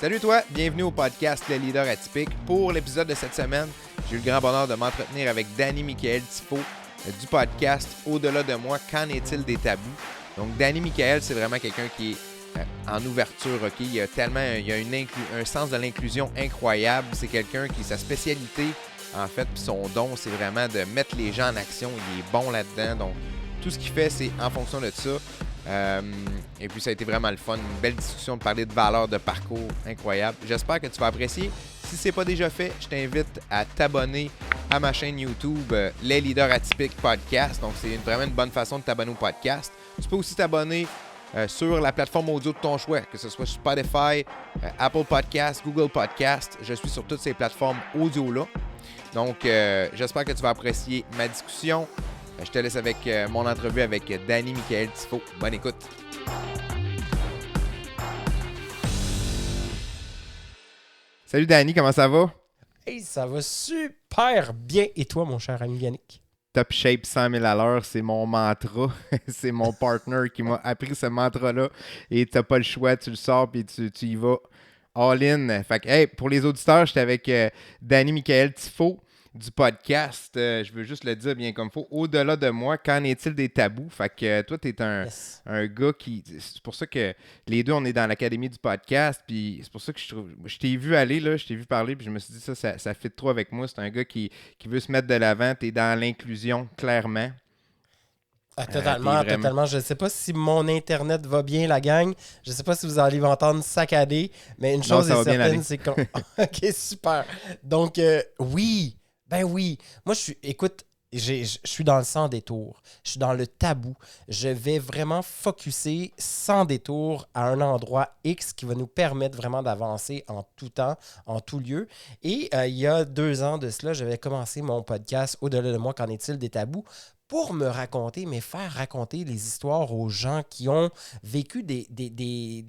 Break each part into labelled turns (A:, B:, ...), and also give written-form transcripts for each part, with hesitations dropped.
A: Salut toi, bienvenue au podcast Le Leader Atypique. Pour l'épisode de cette semaine, j'ai eu le grand bonheur de m'entretenir avec Danny Michael Tifo du podcast Au-delà de moi, qu'en est-il des tabous? Donc Danny Michael, c'est vraiment quelqu'un qui est en ouverture, ok? Il y a un sens de l'inclusion incroyable. C'est quelqu'un qui, sa spécialité, en fait, puis son don, c'est vraiment de mettre les gens en action. Il est bon là-dedans, donc tout ce qu'il fait, c'est en fonction de ça. Et puis ça a été vraiment le fun, une belle discussion de parler de valeurs de parcours incroyable. J'espère que tu vas apprécier. Si ce n'est pas déjà fait, je t'invite à t'abonner à ma chaîne YouTube Les Leaders Atypiques Podcast. Donc c'est vraiment une bonne façon de t'abonner au podcast. Tu peux aussi t'abonner sur la plateforme audio de ton choix, que ce soit Spotify, Apple Podcast, Google Podcast. Je suis sur toutes ces plateformes audio-là. Donc j'espère que tu vas apprécier ma discussion. Je te laisse avec mon entrevue avec Danny Michael Tifo. Bonne écoute. Salut Danny, comment ça va?
B: Hey, ça va super bien. Et toi, mon cher ami Yannick?
A: Top shape 100 000 à l'heure, c'est mon mantra. C'est mon partner qui m'a appris ce mantra-là. Et t'as pas le choix, tu le sors puis tu y vas all-in. Fait que, hey, pour les auditeurs, j'étais avec Danny Michael Tifo du podcast, je veux juste le dire bien comme il faut, Au-delà de moi, qu'en est-il des tabous? Fait que toi, t'es un gars qui... C'est pour ça que les deux, on est dans l'académie du podcast, puis c'est pour ça que je t'ai vu aller, là, je t'ai vu parler, puis je me suis dit ça fit trop avec moi. C'est un gars qui veut se mettre de l'avant, t'es dans l'inclusion, clairement.
B: Totalement. Je ne sais pas si mon Internet va bien, la gang. Je ne sais pas si vous allez m'entendre saccader, mais une chose est certaine, c'est qu'on... OK, super. Donc, oui. Ben oui, moi je suis dans le sans détour, je suis dans le tabou. Je vais vraiment focusser sans détour à un endroit X qui va nous permettre vraiment d'avancer en tout temps, en tout lieu. Et il y a 2 ans de cela, j'avais commencé mon podcast Au-delà de moi, qu'en est-il des tabous? Pour me raconter, mais faire raconter les histoires aux gens qui ont vécu des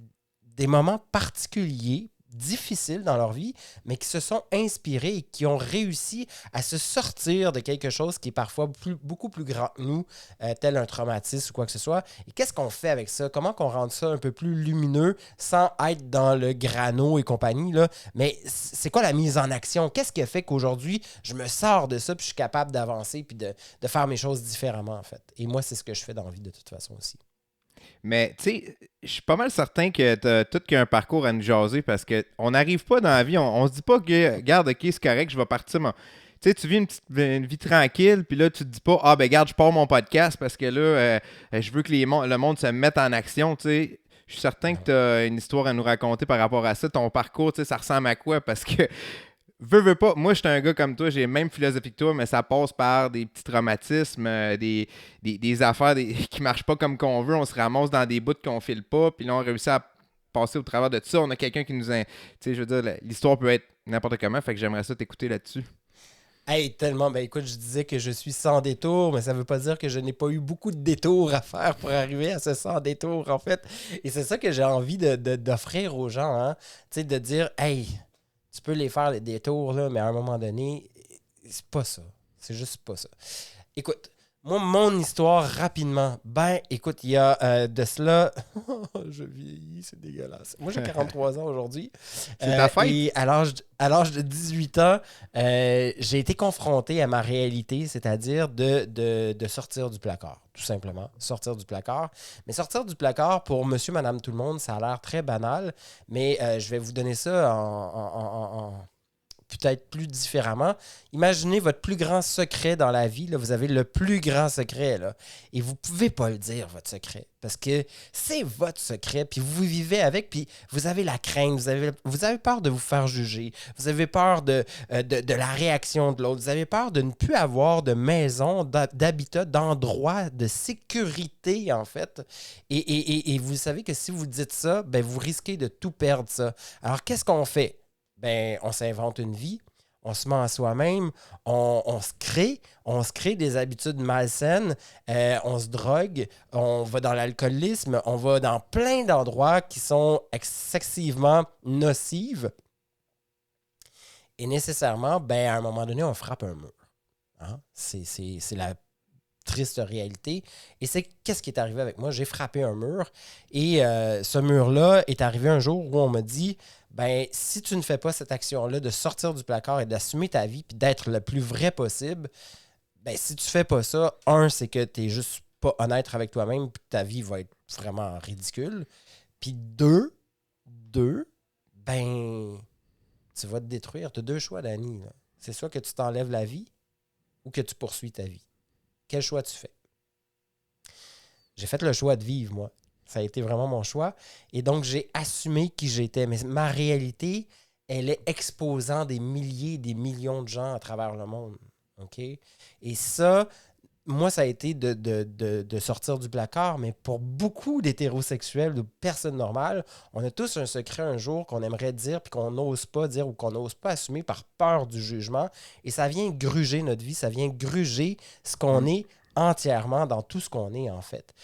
B: moments particuliers, difficiles dans leur vie, mais qui se sont inspirés et qui ont réussi à se sortir de quelque chose qui est parfois beaucoup plus grand que nous, tel un traumatisme ou quoi que ce soit. Et qu'est-ce qu'on fait avec ça? Comment qu'on rend ça un peu plus lumineux sans être dans le grano et compagnie, là? Mais c'est quoi la mise en action? Qu'est-ce qui a fait qu'aujourd'hui, je me sors de ça puis je suis capable d'avancer puis de faire mes choses différemment, en fait? Et moi, c'est ce que je fais dans la vie de toute façon aussi.
A: Mais, tu sais, je suis pas mal certain que t'as tout qu'un parcours à nous jaser parce qu'on n'arrive pas dans la vie, on se dit pas que, regarde, OK, c'est correct, je vais partir. Tu sais, tu vis une vie tranquille, puis là, tu te dis pas, ah, ben, regarde, je pars mon podcast parce que là, je veux que le monde se mette en action, tu sais. Je suis certain que tu as une histoire à nous raconter par rapport à ça. Ton parcours, tu sais, ça ressemble à quoi? Parce que veux pas, moi, je suis un gars comme toi, j'ai la même philosophie que toi, mais ça passe par des petits traumatismes, des affaires qui marchent pas comme qu'on veut. On se ramasse dans des bouts qu'on file pas, puis là, on réussit à passer au travers de ça. On a quelqu'un qui nous a... Tu sais, je veux dire, l'histoire peut être n'importe comment, fait que j'aimerais ça t'écouter là-dessus.
B: Hey, tellement. Ben écoute, je disais que je suis sans détour, mais ça veut pas dire que je n'ai pas eu beaucoup de détours à faire pour arriver à ce sans détour, en fait. Et c'est ça que j'ai envie d'offrir aux gens, hein. Tu sais, de dire, hey, tu peux les faire les détours, là, mais à un moment donné, c'est pas ça. C'est juste pas ça. Écoute, moi, mon histoire, rapidement. Ben, écoute, il y a de cela... Je vieillis, c'est dégueulasse. Moi, j'ai 43 ans aujourd'hui.
A: C'est ta fête?
B: Et à l'âge de 18 ans, j'ai été confronté à ma réalité, c'est-à-dire de sortir du placard, tout simplement. Sortir du placard. Mais sortir du placard, pour monsieur, madame, tout le monde, ça a l'air très banal, mais je vais vous donner ça en peut-être plus différemment. Imaginez votre plus grand secret dans la vie. Là, vous avez le plus grand secret. Là, et vous ne pouvez pas le dire, votre secret. Parce que c'est votre secret. Puis vous vivez avec. Puis vous avez la crainte. Vous avez peur de vous faire juger. Vous avez peur de la réaction de l'autre. Vous avez peur de ne plus avoir de maison, d'habitat, d'endroit, de sécurité, en fait. Et vous savez que si vous dites ça, ben, vous risquez de tout perdre ça. Alors, qu'est-ce qu'on fait? Ben, on s'invente une vie, on se ment à soi-même, on se crée des habitudes malsaines, on se drogue, on va dans l'alcoolisme, on va dans plein d'endroits qui sont excessivement nocives. Et nécessairement, ben, à un moment donné, on frappe un mur. Hein? C'est la triste réalité. Et c'est qu'est-ce qui est arrivé avec moi? J'ai frappé un mur et ce mur-là est arrivé un jour où on m'a dit ben si tu ne fais pas cette action-là de sortir du placard et d'assumer ta vie puis d'être le plus vrai possible, ben si tu fais pas ça, un, c'est que tu n'es juste pas honnête avec toi-même puis que ta vie va être vraiment ridicule. Puis deux, ben tu vas te détruire. Tu as deux choix, Dani. Là. C'est soit que tu t'enlèves la vie ou que tu poursuis ta vie. Quel choix tu fais? J'ai fait le choix de vivre, moi. Ça a été vraiment mon choix. Et donc, j'ai assumé qui j'étais. Mais ma réalité, elle est exposant des milliers, des millions de gens à travers le monde. OK? Et ça, moi, ça a été de sortir du placard, mais pour beaucoup d'hétérosexuels, de personnes normales, on a tous un secret un jour qu'on aimerait dire puis qu'on n'ose pas dire ou qu'on n'ose pas assumer par peur du jugement. Et ça vient gruger notre vie, ça vient gruger ce qu'on est entièrement dans tout ce qu'on est, en fait.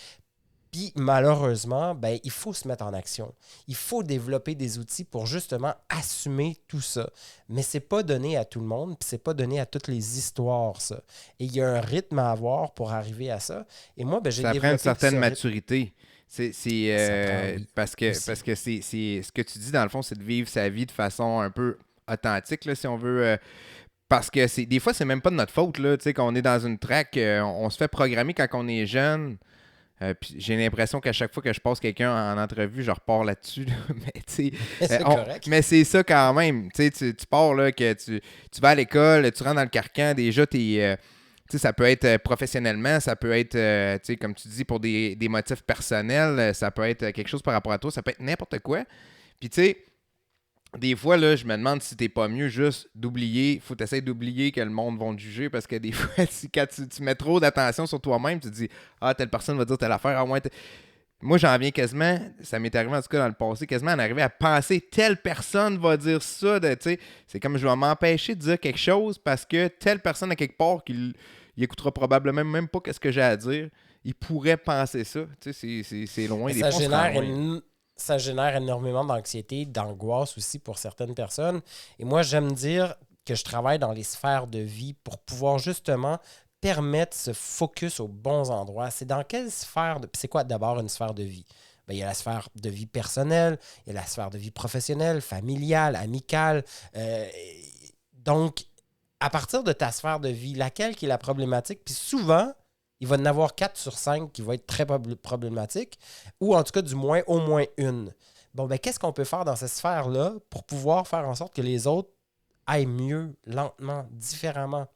B: Puis malheureusement, ben, il faut se mettre en action. Il faut développer des outils pour justement assumer tout ça. Mais c'est pas donné à tout le monde, puis c'est pas donné à toutes les histoires, ça. Et il y a un rythme à avoir pour arriver à ça. Et moi, ben, j'ai
A: Ça prend
B: développé
A: une certaine
B: ce rythme.
A: maturité.
B: Ça prend, oui,
A: Parce que,
B: aussi.
A: ce que tu dis, dans le fond, c'est de vivre sa vie de façon un peu authentique, là, si on veut. Parce que des fois, c'est même pas de notre faute, là, tu sais, qu'on est dans une track, on se fait programmer quand on est jeune. Puis j'ai l'impression qu'à chaque fois que je passe quelqu'un en entrevue, je repars là-dessus. Là. Mais tu sais,
B: C'est correct.
A: mais c'est ça quand même. Tu sais, tu pars là, que tu vas à l'école, tu rentres dans le carcan, déjà, tu sais, ça peut être professionnellement, ça peut être, tu sais, comme tu dis, pour des motifs personnels, ça peut être quelque chose par rapport à toi, ça peut être n'importe quoi. Puis tu sais, des fois, là, je me demande si t'es pas mieux juste d'oublier. Faut essayer d'oublier que le monde va te juger parce que des fois, quand tu mets trop d'attention sur toi-même, tu te dis ah, telle personne va dire telle affaire. Ah, ouais, moi, j'en viens quasiment, ça m'est arrivé en tout cas dans le passé, quasiment en arriver à penser telle personne va dire ça. C'est comme je vais m'empêcher de dire quelque chose parce que telle personne à quelque part, il écoutera probablement même pas ce que j'ai à dire, il pourrait penser ça. C'est loin
B: Mais
A: des fois, on se rend loin.
B: ça génère énormément d'anxiété, d'angoisse aussi pour certaines personnes. Et moi, j'aime dire que je travaille dans les sphères de vie pour pouvoir justement permettre ce focus aux bons endroits. C'est dans quelle sphère de... C'est quoi d'abord une sphère de vie? Ben, il y a la sphère de vie personnelle, il y a la sphère de vie professionnelle, familiale, amicale. Donc, à partir de ta sphère de vie, laquelle qui est la problématique? Puis souvent, il va y en avoir 4 sur 5 qui vont être très problématiques, ou en tout cas, du moins, au moins une. Bon, ben, qu'est-ce qu'on peut faire dans cette sphère-là pour pouvoir faire en sorte que les autres aillent mieux, lentement, différemment?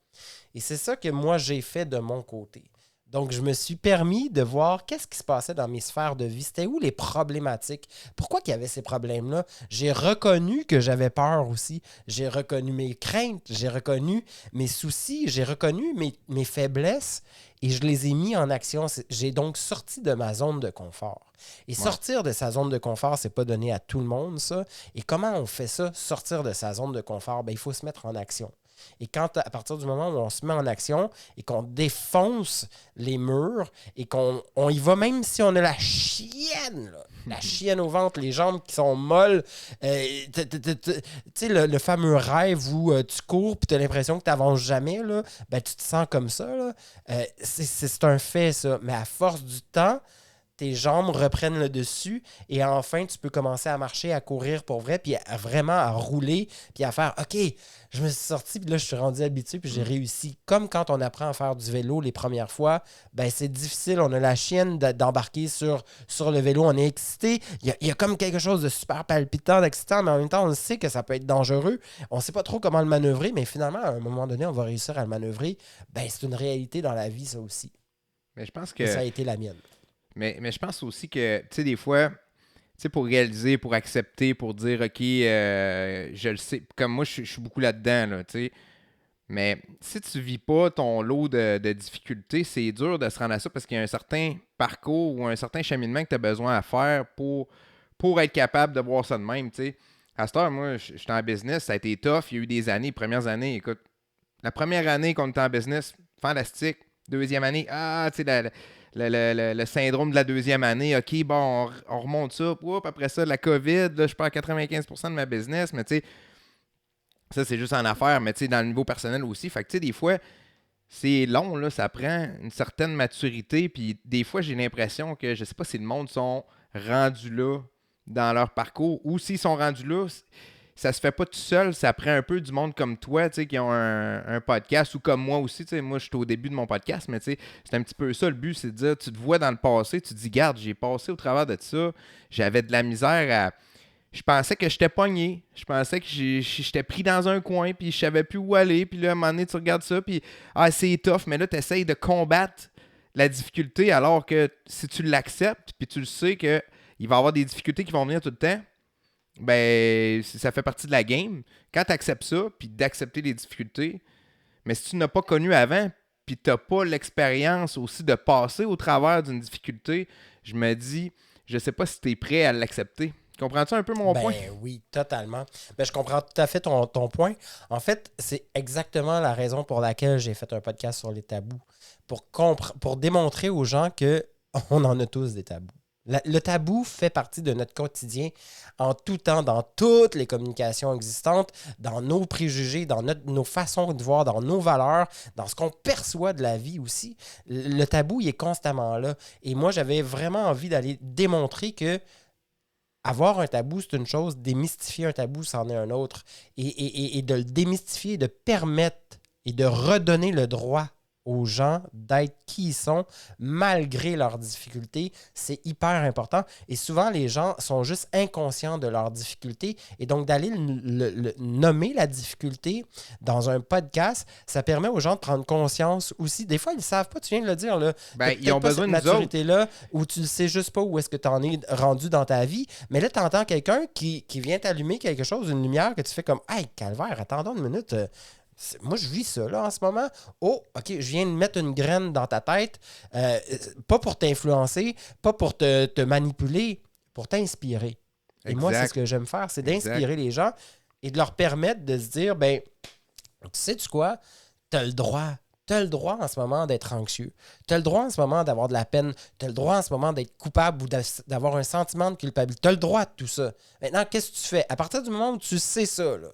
B: Et c'est ça que moi, j'ai fait de mon côté. Donc, je me suis permis de voir qu'est-ce qui se passait dans mes sphères de vie. C'était où les problématiques? Pourquoi qu'il y avait ces problèmes-là? J'ai reconnu que j'avais peur aussi. J'ai reconnu mes craintes, j'ai reconnu mes soucis, j'ai reconnu mes faiblesses et je les ai mis en action. J'ai donc sorti de ma zone de confort. Et
A: Ouais.
B: sortir de sa zone de confort, c'est pas donné à tout le monde, ça. Et comment on fait ça, sortir de sa zone de confort? Ben, il faut se mettre en action. Et quand, à partir du moment où on se met en action et qu'on défonce les murs et qu'on y va, même si on a la chienne, là, la chienne au ventre, les jambes qui sont molles, tu sais, le fameux rêve où tu cours et tu as l'impression que tu n'avances jamais, là, ben, tu te sens comme ça. Là. C'est un fait, ça. Mais à force du temps, tes jambes reprennent le dessus et enfin, tu peux commencer à marcher, à courir pour vrai, puis vraiment à rouler, puis à faire « OK, je me suis sorti, puis là, je suis rendu habitué, puis j'ai réussi. » Comme quand on apprend à faire du vélo les premières fois, ben c'est difficile, on a la chienne d'embarquer sur le vélo, on est excité, il y a comme quelque chose de super palpitant, d'excitant, mais en même temps, on sait que ça peut être dangereux, on ne sait pas trop comment le manœuvrer, mais finalement, à un moment donné, on va réussir à le manœuvrer. Ben c'est une réalité dans la vie, ça aussi.
A: Mais je pense
B: Et ça
A: que
B: a été la mienne.
A: Mais je pense aussi que, tu sais, des fois, tu sais, pour réaliser, pour accepter, pour dire, OK, je le sais, comme moi, je suis beaucoup là-dedans, là, tu sais. Mais si tu vis pas ton lot de difficultés, c'est dur de se rendre à ça parce qu'il y a un certain parcours ou un certain cheminement que tu as besoin à faire pour être capable de voir ça de même, tu sais. À cette heure, moi, j'étais en business, ça a été tough. Il y a eu des années, les premières années, écoute, la première année qu'on était en business, fantastique. Deuxième année, tu sais, le syndrome de la deuxième année, OK, bon, on remonte ça. Oups, après ça, la COVID, là, je perds 95% de ma business, mais tu sais, ça, c'est juste en affaires, mais tu sais, dans le niveau personnel aussi. Fait que tu sais, des fois, c'est long, là, ça prend une certaine maturité, puis des fois, j'ai l'impression que, je sais pas si le monde sont rendus là, dans leur parcours, ou s'ils sont rendus là, ça se fait pas tout seul, ça prend un peu du monde comme toi, tu sais, qui ont un podcast, ou comme moi aussi, tu sais, moi je suis au début de mon podcast, mais tu sais, c'est un petit peu ça le but, c'est de dire, tu te vois dans le passé, tu te dis, garde, j'ai passé au travers de ça, j'avais de la misère à... Je pensais que j'étais pogné, je pensais que j'étais pris dans un coin, puis je savais plus où aller, puis là, à un moment donné, tu regardes ça, puis c'est tough, mais là, tu essayes de combattre la difficulté, alors que si tu l'acceptes, puis tu le sais qu'il va y avoir des difficultés qui vont venir tout le temps, ben, ça fait partie de la game. Quand tu acceptes ça, puis d'accepter les difficultés, mais si tu n'as pas connu avant, puis tu n'as pas l'expérience aussi de passer au travers d'une difficulté, je me dis, je sais pas si tu es prêt à l'accepter. Comprends-tu un peu mon point?
B: Ben oui, totalement. Ben, je comprends tout à fait ton point. En fait, c'est exactement la raison pour laquelle j'ai fait un podcast sur les tabous. Pour démontrer aux gens qu'on en a tous des tabous. Le tabou fait partie de notre quotidien en tout temps, dans toutes les communications existantes, dans nos préjugés, dans nos façons de voir, dans nos valeurs, dans ce qu'on perçoit de la vie aussi. Le tabou, il est constamment là. Et moi, j'avais vraiment envie d'aller démontrer que avoir un tabou, c'est une chose, démystifier un tabou, c'en est un autre. Et de le démystifier, de permettre et de redonner le droit aux gens d'être qui ils sont malgré leurs difficultés, c'est hyper important. Et souvent, les gens sont juste inconscients de leurs difficultés. Et donc, d'aller nommer la difficulté dans un podcast, ça permet aux gens de prendre conscience aussi. Des fois, ils ne savent pas, tu viens de le dire, là.
A: Ben, ils ont besoin de nous autres.
B: Maturité-là, où tu ne sais juste pas où est-ce que tu en es rendu dans ta vie. Mais là, tu entends quelqu'un qui vient t'allumer quelque chose, une lumière, que tu fais comme « Hey, calvaire, attendons une minute. Moi, je vis ça là en ce moment. Oh, OK, je viens de mettre une graine dans ta tête, pas pour t'influencer, pas pour te manipuler, pour t'inspirer. Et moi, c'est ce que j'aime faire, c'est d'inspirer les gens et de leur permettre de se dire, ben, tu sais-tu quoi? T'as le droit. Tu as le droit en ce moment d'être anxieux. Tu as le droit en ce moment d'avoir de la peine. Tu as le droit en ce moment d'être coupable ou d'avoir un sentiment de culpabilité. Tu as le droit de tout ça. Maintenant, qu'est-ce que tu fais? À partir du moment où tu sais ça, là,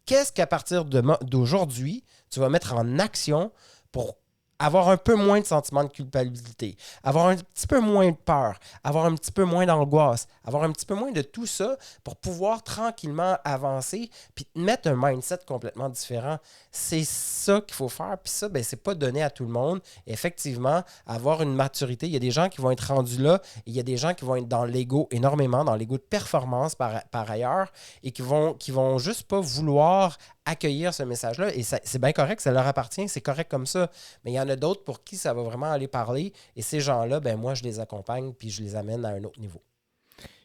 B: qu'est-ce qu'à partir d'aujourd'hui, tu vas mettre en action pour avoir un peu moins de sentiment de culpabilité, avoir un petit peu moins de peur, avoir un petit peu moins d'angoisse, avoir un petit peu moins de tout ça pour pouvoir tranquillement avancer puis mettre un mindset complètement différent. C'est ça qu'il faut faire. Puis ça, ben, c'est pas donné à tout le monde. Effectivement, avoir une maturité, il y a des gens qui vont être rendus là et il y a des gens qui vont être dans l'ego énormément, dans l'ego de performance par ailleurs et qui vont juste pas vouloir accueillir ce message-là. Et c'est bien correct, ça leur appartient, c'est correct comme ça. Mais il y en a d'autres pour qui ça va vraiment aller parler. Et ces gens-là, ben moi, je les accompagne puis je les amène à un autre niveau.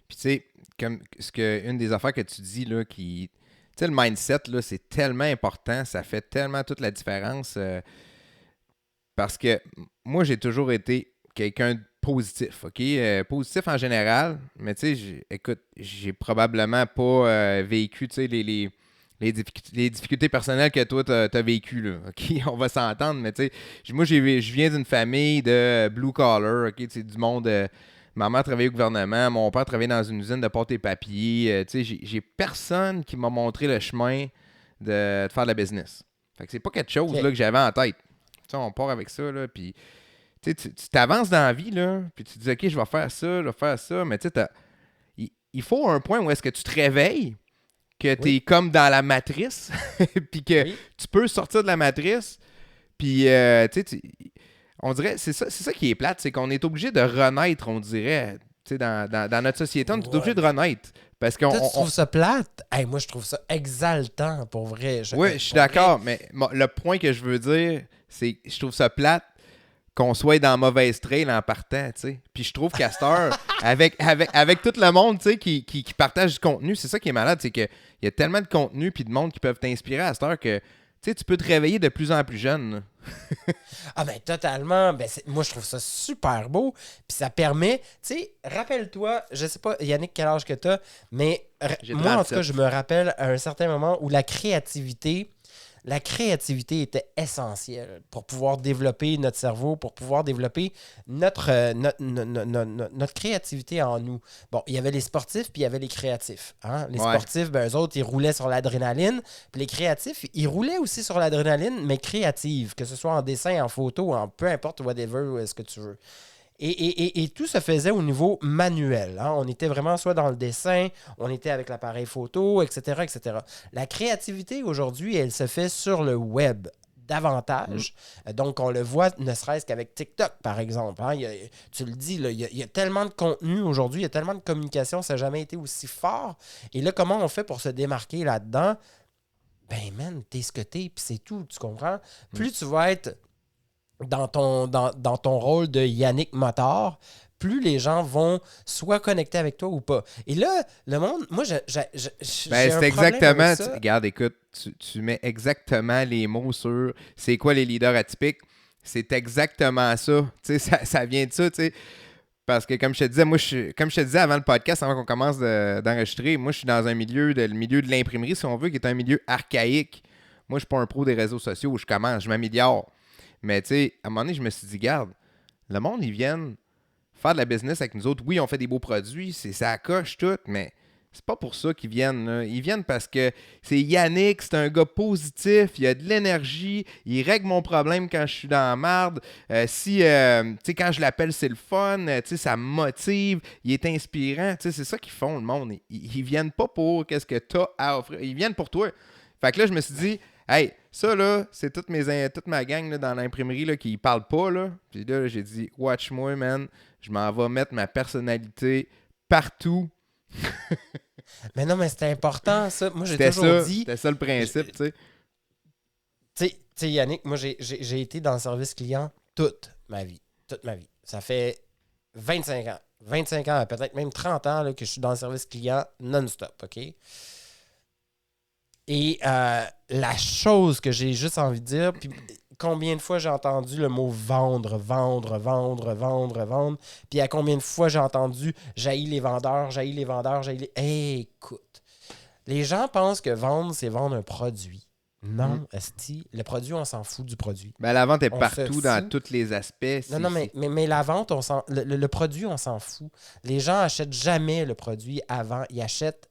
A: Puis tu sais, comme une des affaires que tu dis, là, tu sais, le mindset, là, c'est tellement important, ça fait tellement toute la différence. Parce que moi, j'ai toujours été quelqu'un de positif, OK? Positif en général, mais tu sais, écoute, j'ai probablement pas vécu, tu sais, les difficultés personnelles que toi, t'as vécues, là, OK? On va s'entendre, mais tu sais, moi, je viens d'une famille de blue collar, OK? Tu sais, du monde... ma mère travaillait au gouvernement, mon père travaillait dans une usine de pâte et papier. Tu sais, j'ai personne qui m'a montré le chemin de faire de la business. Fait que c'est pas quelque chose là, que j'avais en tête. Tu sais, on part avec ça, là, puis... Tu t'avances dans la vie, là, puis tu te dis, OK, je vais faire ça, mais tu sais, il faut un point où est-ce que tu te réveilles, que tu es comme dans la matrice, puis que tu peux sortir de la matrice, puis, tu sais, on dirait, c'est ça qui est plate, c'est qu'on est obligé de renaître, on dirait, tu sais, dans notre société, on est obligé de renaître. Parce qu'on,
B: toi, tu trouves ça plate? Hey, moi, je trouve ça exaltant, pour vrai.
A: Oui, je suis d'accord, mais le point que je veux dire, c'est que je trouve ça plate qu'on soit dans mauvaise trail en partant, tu sais. Puis je trouve qu'à cette heure, avec tout le monde, tu sais, qui partage du contenu, c'est ça qui est malade, c'est qu'il y a tellement de contenu puis de monde qui peuvent t'inspirer à cette heure que, tu sais, tu peux te réveiller de plus en plus jeune.
B: Ah ben totalement. Ben, moi, je trouve ça super beau. Puis ça permet, tu sais, rappelle-toi, je sais pas, Yannick, quel âge que t'as, mais moi, en tout cas, je me rappelle à un certain moment où la créativité était essentielle pour pouvoir développer notre cerveau, pour pouvoir développer notre créativité en nous. Bon, il y avait les sportifs, puis il y avait les créatifs. Hein? Les sportifs, ben, eux autres, ils roulaient sur l'adrénaline. Puis les créatifs, ils roulaient aussi sur l'adrénaline, mais créative, que ce soit en dessin, en photo, en peu importe, whatever, ce que tu veux. Et tout se faisait au niveau manuel. Hein. On était vraiment soit dans le dessin, on était avec l'appareil photo, etc., etc. La créativité aujourd'hui, elle se fait sur le web davantage. Donc, on le voit ne serait-ce qu'avec TikTok, par exemple. Hein. Tu le dis, là, il y a tellement de contenu aujourd'hui, il y a tellement de communication, ça n'a jamais été aussi fort. Et là, comment on fait pour se démarquer là-dedans? Ben, man, t'es ce que t'es, puis c'est tout, tu comprends? Plus tu vas être dans ton rôle de Yannick Motard, plus les gens vont soit connecter avec toi ou pas. Et là, le monde, moi, j'ai
A: Ben,
B: un
A: c'est
B: problème
A: exactement.
B: avec ça.
A: Regarde, écoute, tu mets exactement les mots sur c'est quoi les leaders atypiques. C'est exactement ça. Tu sais, ça vient de ça, tu sais. Parce que comme je te disais, comme je te disais avant le podcast, avant qu'on commence d'enregistrer, moi, je suis dans le milieu de l'imprimerie, si on veut, qui est un milieu archaïque. Moi, je suis pas un pro des réseaux sociaux où je commence, je m'améliore. Mais tu sais, à un moment donné, je me suis dit, garde, le monde, ils viennent faire de la business avec nous autres. Oui, on fait des beaux produits, ça coche tout, mais c'est pas pour ça qu'ils viennent. Là. Ils viennent parce que c'est Yannick, c'est un gars positif, il a de l'énergie, il règle mon problème quand je suis dans la marde. Tu sais, quand je l'appelle, c'est le fun, tu sais, ça me motive, il est inspirant. Tu sais, c'est ça qu'ils font, le monde. Ils viennent pas pour qu'est-ce que t'as à offrir, ils viennent pour toi. Fait que là, je me suis dit, hey, ça là, c'est toute ma gang là, dans l'imprimerie là, qui parle pas. Là. Puis là, j'ai dit, watch-moi, man. Je m'en vais mettre ma personnalité partout.
B: Mais non, mais c'était important, ça. Moi, j'ai
A: C'était
B: toujours
A: ça,
B: dit...
A: c'était ça le principe, tu sais.
B: Tu sais, Yannick, moi, j'ai été dans le service client toute ma vie. Toute ma vie. Ça fait 25 ans. 25 ans, peut-être même 30 ans là, que je suis dans le service client non-stop, OK? Et la chose que j'ai juste envie de dire, puis combien de fois j'ai entendu le mot vendre, vendre, vendre, vendre, vendre, puis à combien de fois j'ai entendu jaillit les vendeurs, jaillit les vendeurs, jaillit les... Hey, écoute, les gens pensent que vendre, c'est vendre un produit. Non, esti, le produit, on s'en fout du produit.
A: Ben, la vente est
B: On
A: partout
B: se
A: dans
B: fout.
A: tous les aspects.
B: Non, mais la vente, le produit, on s'en fout. Les gens achètent jamais le produit avant. Ils achètent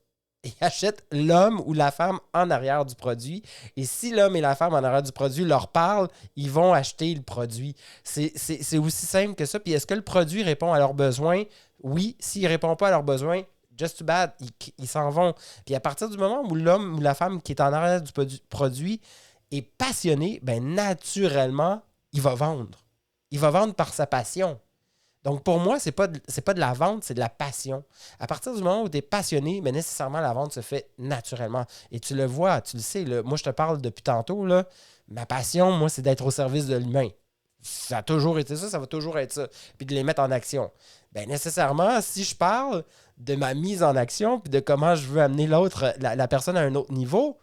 B: l'homme ou la femme en arrière du produit. Et si l'homme et la femme en arrière du produit leur parlent, ils vont acheter le produit. C'est aussi simple que ça. Puis est-ce que le produit répond à leurs besoins? Oui. S'il ne répond pas à leurs besoins, just too bad, ils s'en vont. Puis à partir du moment où l'homme ou la femme qui est en arrière du produit est passionné, ben naturellement, il va vendre. Il va vendre par sa passion. Donc, pour moi, c'est pas de la vente, c'est de la passion. À partir du moment où tu es passionné, mais nécessairement, la vente se fait naturellement. Et tu le vois, tu le sais. Là, moi, je te parle depuis tantôt. Là, ma passion, moi, c'est d'être au service de l'humain. Ça a toujours été ça, ça va toujours être ça. Puis de les mettre en action. Bien, nécessairement, si je parle de ma mise en action puis de comment je veux amener la personne à un autre niveau,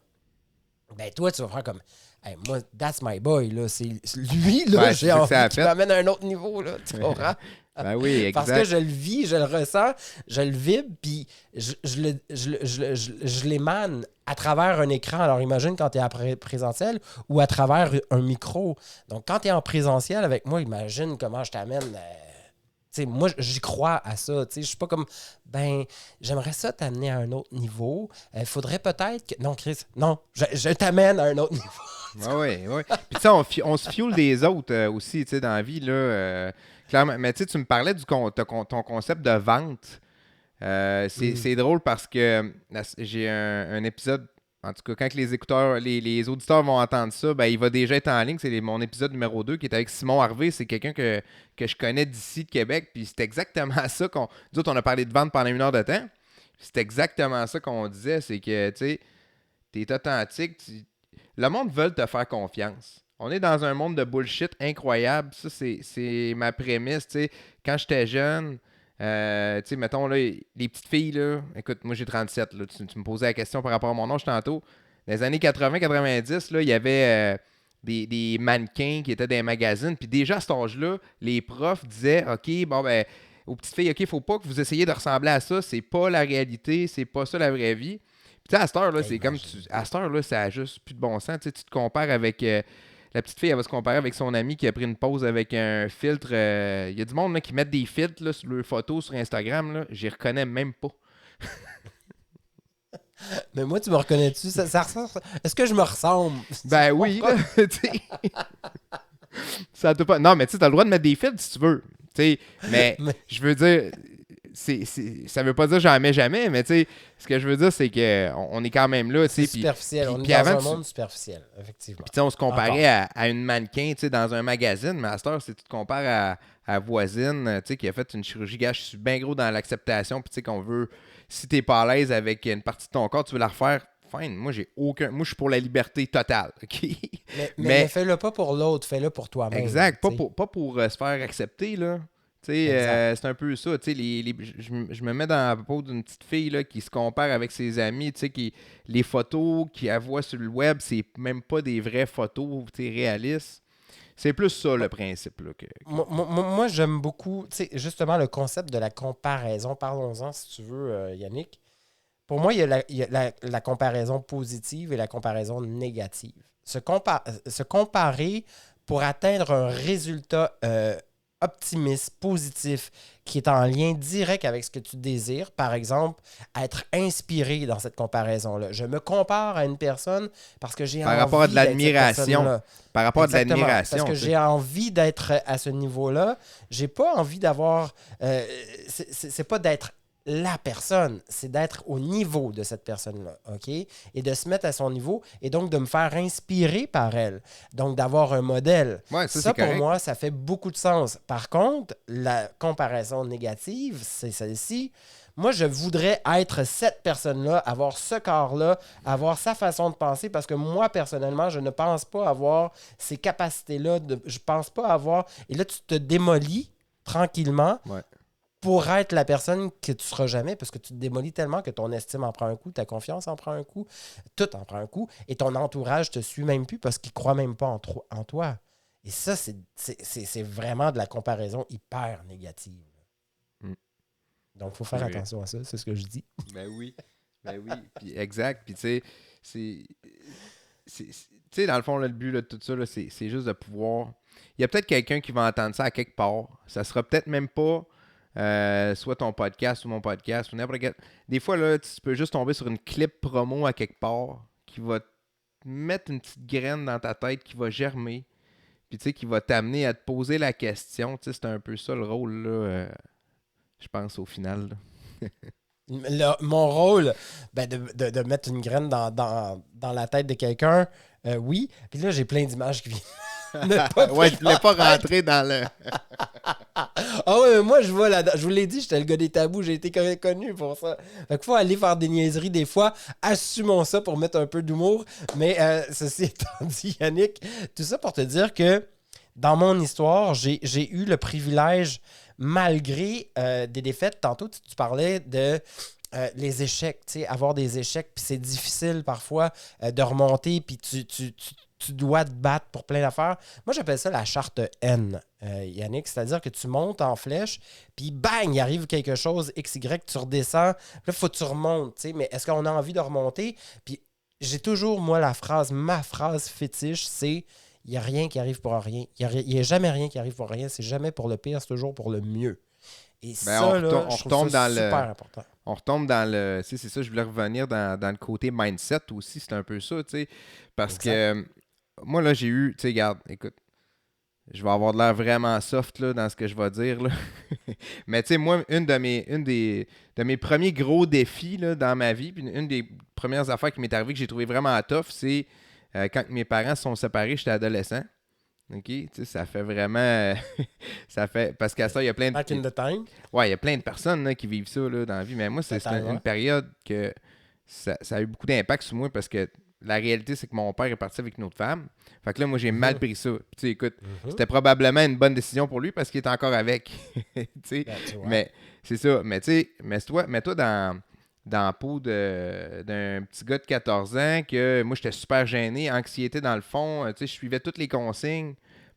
B: ben toi, tu vas faire comme... Hey, moi, that's my boy, là. C'est lui, là,
A: Ouais,
B: j'ai envie qu'il
A: fait.
B: m'amène à un autre niveau, là. Tu comprends?
A: Ben oui, exact.
B: Parce que je le vis, je le ressens, je le vibre, puis je l'émane à travers un écran. Alors, imagine quand tu es en présentiel ou à travers un micro. Donc, quand tu es en présentiel avec moi, imagine comment je t'amène... T'sais, moi, j'y crois à ça. Je suis pas comme, ben, j'aimerais ça t'amener à un autre niveau. Il faudrait peut-être que... Non, Chris, non, je t'amène à un autre niveau.
A: Oui. Puis tu sais, on se fioule des autres aussi, tu sais, dans la vie, là. Clairement. Mais tu sais, tu me parlais ton concept de vente. C'est drôle parce que j'ai un épisode... En tout cas, quand les auditeurs vont entendre ça, ben, il va déjà être en ligne. C'est mon épisode numéro 2 qui est avec Simon Harvey. C'est quelqu'un que je connais d'ici, de Québec. Puis c'est exactement ça qu'on... Nous autres, on a parlé de vente pendant 1 heure de temps. C'est exactement ça qu'on disait. C'est que, tu sais, t'es authentique. Le monde veut te faire confiance. On est dans un monde de bullshit incroyable. Ça, c'est ma prémisse. Tu sais, quand j'étais jeune... tu sais, mettons, là, les petites filles, là, écoute, moi j'ai 37, là, tu me posais la question par rapport à mon âge tantôt. Dans les années 80-90, là, il y avait des mannequins qui étaient dans les magazines, puis déjà à cet âge-là, les profs disaient, OK, bon, ben, aux petites filles, OK, faut pas que vous essayiez de ressembler à ça, c'est pas la réalité, c'est pas ça la vraie vie. Puis tu sais, à cette heure-là, c'est comme, à cette heure-là, ça a juste plus de bon sens, tu sais, tu te compares avec... la petite fille, elle va se comparer avec son ami qui a pris une pause avec un filtre. Il y a du monde là, qui met des filtres là, sur leurs photos sur Instagram. Là. J'y reconnais même pas.
B: Mais moi, tu me reconnais-tu? Est-ce que je me ressemble?
A: Ben oui. Là, ça te pas... Non, mais tu sais, t'as le droit de mettre des filtres si tu veux. sais, mais je veux dire, ça veut pas dire jamais, mais tu sais, ce que je veux dire, c'est qu'on est quand même là, tu sais.
B: C'est superficiel, on est
A: puis
B: dans
A: avant,
B: un monde superficiel, effectivement.
A: Puis on se comparait à une mannequin, tu sais, dans un magazine, mais à cette heure, si tu te compares à voisine, tu sais, qui a fait une chirurgie, gars, je suis bien gros dans l'acceptation, puis tu sais, qu'on veut, si t'es pas à l'aise avec une partie de ton corps, tu veux la refaire, fine, moi, je suis pour la liberté totale, OK?
B: Mais fais-le pas pour l'autre, fais-le pour toi-même.
A: Exact, pas pour se faire accepter, là. C'est un peu ça. Je me mets dans la peau d'une petite fille là, qui se compare avec ses amis. Les photos qu'elle voit sur le web, c'est même pas des vraies photos réalistes. C'est plus ça le principe. Là,
B: Moi, j'aime beaucoup justement le concept de la comparaison. Parlons-en si tu veux, Yannick. Pour moi, il y a la comparaison positive et la comparaison négative. Se comparer pour atteindre un résultat optimiste, positif, qui est en lien direct avec ce que tu désires. Par exemple, être inspiré dans cette comparaison-là. Je me compare à une personne parce que j'ai envie
A: par rapport à de l'admiration. Par rapport à de
B: Exactement,
A: l'admiration.
B: Parce que j'ai envie d'être à ce niveau-là. J'ai pas envie d'avoir... c'est pas d'être la personne, c'est d'être au niveau de cette personne-là, OK? Et de se mettre à son niveau et donc de me faire inspirer par elle. Donc d'avoir un modèle.
A: Ouais,
B: ça pour moi, ça fait beaucoup de sens. Par contre, la comparaison négative, c'est celle-ci. Moi, je voudrais être cette personne-là, avoir ce corps-là, avoir sa façon de penser, parce que moi, personnellement, je ne pense pas avoir ces capacités-là. Je pense pas avoir... Et là, tu te démolis tranquillement.
A: Ouais.
B: Pour être la personne que tu seras jamais, parce que tu te démolis tellement que ton estime en prend un coup, ta confiance en prend un coup, tout en prend un coup, et ton entourage te suit même plus parce qu'il ne croit même pas en toi. Et ça, c'est vraiment de la comparaison hyper négative. Donc, il faut faire attention à ça, c'est ce que je dis.
A: Ben oui, puis exact, puis tu sais, dans le fond, là, le but là, de tout ça, là, c'est juste de pouvoir... Il y a peut-être quelqu'un qui va entendre ça à quelque part, ça sera peut-être même pas... soit ton podcast ou mon podcast ou n'importe quel. Des fois, là, tu peux juste tomber sur une clip promo à quelque part qui va te mettre une petite graine dans ta tête qui va germer. Puis tu sais, qui va t'amener à te poser la question. Tu sais, c'est un peu ça le rôle, là, je pense, au final.
B: Mon rôle, de mettre une graine dans la tête de quelqu'un, oui. Puis là, j'ai plein d'images qui viennent.
A: Ouais, tu voulais pas rentrer dans le...
B: Ah ouais, mais moi, je vous l'ai dit, j'étais le gars des tabous, j'ai été connu pour ça. Fait qu'il faut aller faire des niaiseries des fois. Assumons ça pour mettre un peu d'humour. Mais ceci étant dit, Yannick, tout ça pour te dire que dans mon histoire, j'ai eu le privilège, malgré des défaites. Tantôt, tu parlais de... les échecs, tu sais, avoir des échecs, puis c'est difficile parfois de remonter, puis tu dois te battre pour plein d'affaires. Moi, j'appelle ça la charte N, Yannick, c'est-à-dire que tu montes en flèche, puis bang, il arrive quelque chose, XY, tu redescends, là, il faut que tu remontes, tu sais, mais est-ce qu'on a envie de remonter? Puis j'ai toujours, moi, ma phrase fétiche, c'est il n'y a rien qui arrive pour rien. Il n'y a jamais rien qui arrive pour rien, c'est jamais pour le pire, c'est toujours pour le mieux. Et ça, là, je trouve ça super important.
A: On retombe dans le... Tu sais, c'est ça, je voulais revenir dans le côté mindset aussi, c'est un peu ça, tu sais, parce que moi, là, j'ai eu... Tu sais, regarde, écoute, je vais avoir de l'air vraiment soft, là, dans ce que je vais dire, là. Mais, tu sais, moi, une de mes premiers gros défis, là, dans ma vie, puis une des premières affaires qui m'est arrivée que j'ai trouvé vraiment tough, c'est quand mes parents se sont séparés, j'étais adolescent. OK? Tu sais, ça fait vraiment... ça fait... Parce qu'à ça, il y a plein de...
B: Back in the time.
A: Ouais, il y a plein de personnes là, qui vivent ça là, dans la vie. Mais moi, c'est une période que ça a eu beaucoup d'impact sur moi parce que la réalité, c'est que mon père est parti avec une autre femme. Fait que là, moi, j'ai mal pris ça. Puis, tu sais, écoute, c'était probablement une bonne décision pour lui parce qu'il est encore avec. Tu sais, mais c'est ça. Mais tu sais, mets-toi dans la peau d'un petit gars de 14 ans que moi, j'étais super gêné, anxiété dans le fond. Tu sais, je suivais toutes les consignes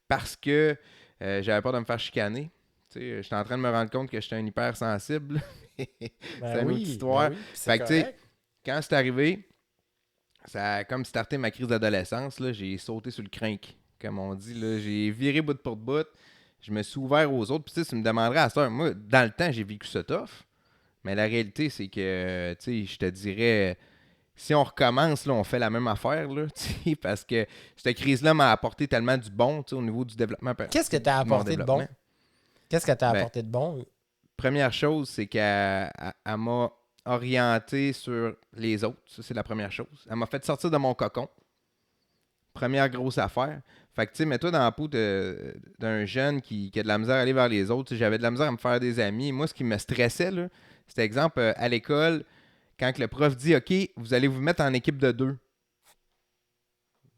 A: parce que j'avais peur de me faire chicaner. J'étais en train de me rendre compte que j'étais un hypersensible. C'est une autre histoire. Fait que, tu sais, quand c'est arrivé, ça a comme starté ma crise d'adolescence. Là, j'ai sauté sur le crinque, comme on dit. Là. J'ai viré bout pour bout. Je me suis ouvert aux autres. Puis, tu me demanderais à ça. Moi, dans le temps, j'ai vécu ça tough. Mais la réalité, c'est que, tu sais, je te dirais, si on recommence, là, on fait la même affaire, là, parce que cette crise-là m'a apporté tellement du bon, au niveau du développement.
B: Qu'est-ce que tu as apporté de bon? Qu'est-ce qu'elle t'a
A: Ben,
B: apporté de bon?
A: première chose, c'est qu'elle m'a orienté sur les autres. Ça, c'est la première chose. Elle m'a fait sortir de mon cocon. Première grosse affaire. Fait que, tu sais, mets-toi dans la peau d'un jeune qui a de la misère à aller vers les autres. Tu sais, j'avais de la misère à me faire des amis. Moi, ce qui me stressait, là, c'était exemple, à l'école, quand que le prof dit « OK, vous allez vous mettre en équipe de 2. »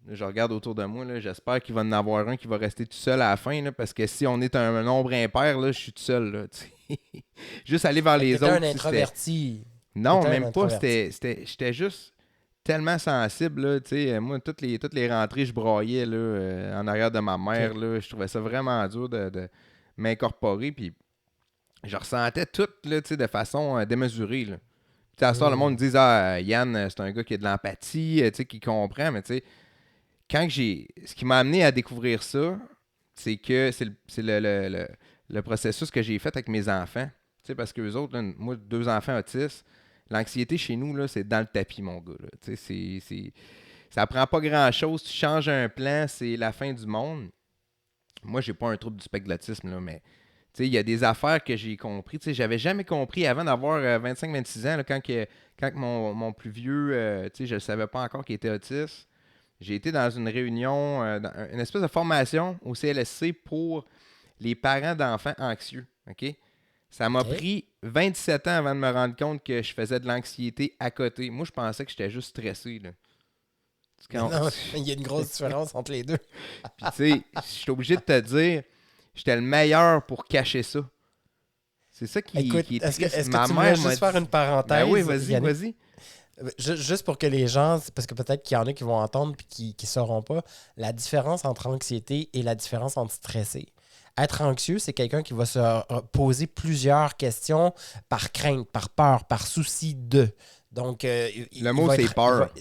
A: Là, je regarde autour de moi, là, j'espère qu'il va en avoir un qui va rester tout seul à la fin, là, parce que si on est un nombre impair, là, je suis tout seul. Là, tu sais. Juste aller vers
B: Fait que
A: les
B: t'étais
A: autres.
B: un
A: Si c'était-
B: introverti.
A: Non,
B: T'étais un
A: même pas.
B: introverti.
A: J'étais juste tellement sensible. Là, tu sais. Moi, toutes les rentrées, je braillais là, en arrière de ma mère.
B: Ok.
A: Là. Je trouvais ça vraiment dur de m'incorporer. Puis je ressentais tout là, tu sais, de façon démesurée. Là. Puis, à ce temps, le monde
B: Hmm.
A: me dit Ah, Yann, c'est un gars qui a de l'empathie, tu sais, qui comprend. Mais tu sais, ce qui m'a amené à découvrir ça, c'est que c'est le processus que j'ai fait avec mes enfants. Tu sais, parce que eux autres, là, moi, 2 enfants autistes, l'anxiété chez nous, là, c'est dans le tapis, mon gars. Là. Tu sais, ça prend pas grand-chose. Tu changes un plan, c'est la fin du monde. Moi, j'ai pas un trouble du spectre de l'autisme, là, mais tu sais, il y a des affaires que j'ai compris. Tu sais, j'avais jamais compris avant d'avoir 25-26 ans, là, quand mon plus vieux, tu sais, je ne savais pas encore qu'il était autiste. J'ai été dans une réunion, dans une espèce de formation au CLSC pour les parents d'enfants anxieux. OK? Ça m'a
B: OK.
A: pris 27 ans avant de me rendre compte que je faisais de l'anxiété à côté. Moi, je pensais que j'étais juste stressé. Là.
B: Mais non, il y a une grosse différence entre les deux.
A: Puis, tu sais, je suis obligé de te dire, j'étais le meilleur pour cacher ça. C'est ça
B: Écoute,
A: qui est
B: est-ce que,
A: triste.
B: est-ce
A: Ma
B: que tu me
A: mère
B: laisses
A: m'a
B: juste faire
A: dit...
B: une parenthèse,
A: Ben oui, vas-y,
B: Yannick?
A: vas-y.
B: Juste pour que les gens, parce que peut-être qu'il y en a qui vont entendre et qui ne sauront pas, la différence entre anxiété et la différence entre stressé. Être anxieux, c'est quelqu'un qui va se poser plusieurs questions par crainte, par peur, par souci de. Donc,
A: Le mot, c'est peur.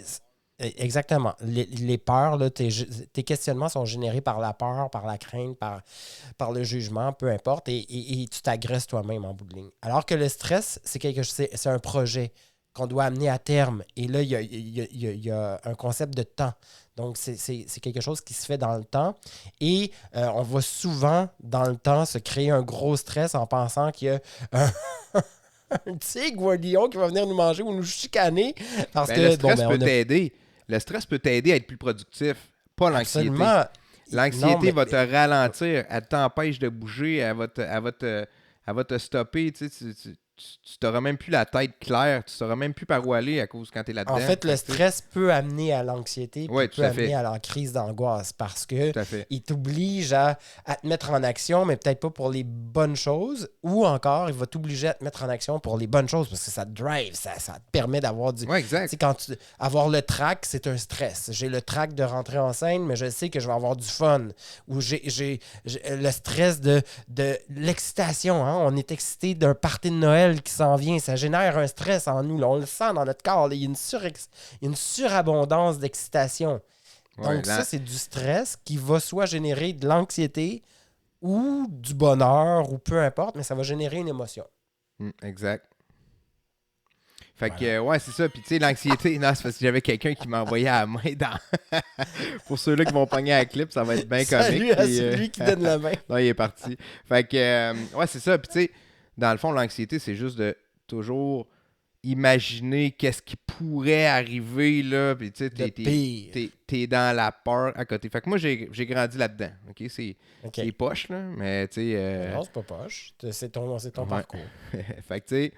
B: Exactement. Les peurs, là, tes questionnements sont générés par la peur, par la crainte, par le jugement, peu importe, et tu t'agresses toi-même en bout de ligne. Alors que le stress, c'est un projet qu'on doit amener à terme. Et là, il y a un concept de temps. Donc, c'est quelque chose qui se fait dans le temps. Et on va souvent, dans le temps, se créer un gros stress en pensant qu'il y a un tigre ou un lion qui va venir nous manger ou nous chicaner. Parce
A: Ben, le
B: que, bon,
A: stress
B: ben,
A: peut
B: on a
A: t'aider. Le stress peut t'aider à être plus productif, pas l'anxiété.
B: absolument. Non,
A: L'anxiété va te ralentir, elle t'empêche de bouger, elle va te stopper. Tu t'auras même plus la tête claire, tu sauras même plus par où aller à cause quand tu es là-dedans.
B: En fait, le
A: Fait que, tu sais,
B: stress peut amener à l'anxiété, puis
A: ouais,
B: peut amener à la crise d'angoisse parce que
A: tout à fait.
B: il t'oblige à te mettre en action, mais peut-être pas pour les bonnes choses, ou encore, il va t'obliger à te mettre en action pour les bonnes choses parce que ça te drive, ça te permet d'avoir du...
A: Ouais,
B: Tu sais,
A: exact.
B: avoir le trac, c'est un stress. J'ai le trac de rentrer en scène, mais je sais que je vais avoir du fun. Ou j'ai le stress de l'excitation. Hein? On est excité d'un party de Noël qui s'en vient. Ça génère un stress en nous. Là. On le sent dans notre corps. Là. Il y a une surabondance d'excitation.
A: Ouais,
B: Donc ça, c'est du stress qui va soit générer de l'anxiété ou du bonheur ou peu importe, mais ça va générer une émotion.
A: Exact. Fait que,
B: Voilà.
A: ouais, c'est ça. Puis, tu sais, l'anxiété, non, c'est parce que j'avais quelqu'un qui m'a envoyé à la main dans. Pour ceux-là qui vont pogner à la clip, ça va être bien comique.
B: Salut à
A: puis,
B: celui qui donne la main.
A: non, il est parti. Fait que, ouais, c'est ça. Puis, tu sais, dans le fond, l'anxiété, c'est juste de toujours imaginer qu'est-ce qui pourrait arriver, là. Puis, tu sais,
B: Le pire.
A: t'es dans la peur à côté. Fait que moi, j'ai grandi là-dedans. OK? C'est
B: OK.
A: poche, là. Mais, tu sais.
B: Non, c'est pas poche. C'est ton
A: Ouais.
B: parcours.
A: Fait que, tu sais,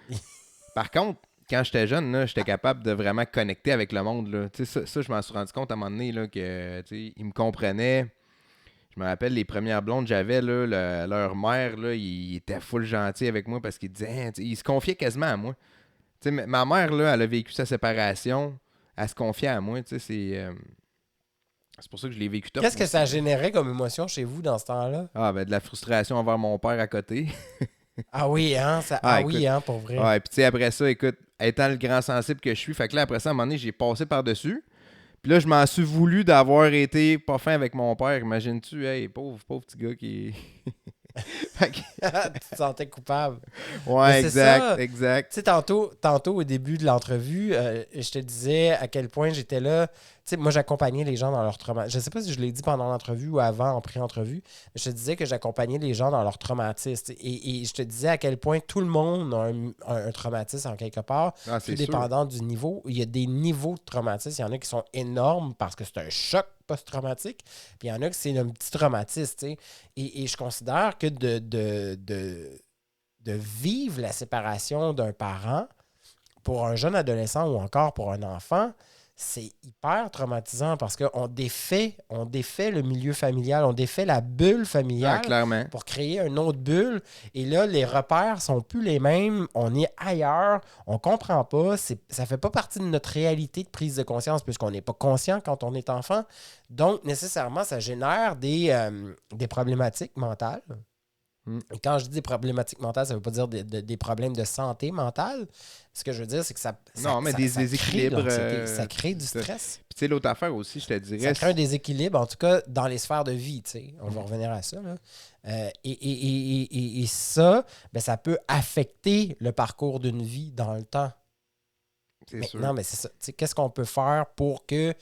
A: par contre, quand j'étais jeune, là, j'étais capable de vraiment connecter avec le monde. Là. Tu sais, ça, je m'en suis rendu compte à un moment donné là, que tu sais, ils me comprenaient. Je me rappelle les premières blondes que j'avais, là, leur mère, là, il était full gentil avec moi parce qu'il disait, hein, tu sais, il se confiait quasiment à moi. Tu sais, ma mère, là, elle a vécu sa séparation, elle se confiait à moi. Tu sais, c'est pour ça que je l'ai vécu top.
B: Qu'est-ce que
A: aussi,
B: ça
A: là.
B: générait comme émotion chez vous dans ce temps-là?
A: Ah, ben de la frustration envers mon père à côté.
B: Ah oui, hein?
A: Écoute,
B: Oui, hein, pour vrai.
A: Ouais, puis tu sais, après ça, écoute, étant le grand sensible que je suis, fait que là, après ça, à un moment donné, j'ai passé par-dessus. Puis là, je m'en suis voulu d'avoir été pas fin avec mon père. Imagines-tu, hey, pauvre petit gars qui... Fait que-
B: Tu te sentais coupable.
A: ouais,
B: Mais c'est ça.
A: exact.
B: Tu sais, tantôt, au début de l'entrevue, je te disais à quel point j'étais là. Tu sais, moi, j'accompagnais les gens dans leur traumatisme. Je sais pas si je l'ai dit pendant l'entrevue ou avant, en pré-entrevue, mais je te disais que j'accompagnais les gens dans leur traumatisme. Et je te disais à quel point tout le monde a un traumatisme en quelque part,
A: Ah,
B: tout
A: c'est sûr.
B: dépendant du niveau. Il y a des niveaux de traumatisme. Il y en a qui sont énormes parce que c'est un choc post-traumatique, puis il y en a qui c'est un petit traumatisme, tu sais. Et je considère que de vivre la séparation d'un parent pour un jeune adolescent ou encore pour un enfant, c'est hyper traumatisant parce qu'on défait le milieu familial, on défait la bulle
A: Ah,
B: familiale
A: clairement.
B: pour créer une autre bulle. Et là, les repères sont plus les mêmes, on est ailleurs, on comprend pas, ça fait pas partie de notre réalité de prise de conscience puisqu'on n'est pas conscient quand on est enfant. Donc, nécessairement, ça génère des problématiques mentales. Et quand je dis des problématiques mentales, ça ne veut pas dire des problèmes de santé mentale. Ce que je veux dire, c'est que ça
A: des
B: crée de
A: déséquilibres.
B: l'anxiété, ça crée du stress.
A: Puis tu sais, l'autre affaire aussi, je te
B: Ça
A: dirais...
B: crée un déséquilibre, en tout cas, dans les sphères de vie. Tu sais. On va revenir à ça. Là. Et ça, ben, ça peut affecter le parcours d'une vie dans le temps.
A: C'est sûr.
B: Non, mais c'est ça. Tu sais, qu'est-ce qu'on peut faire pour que,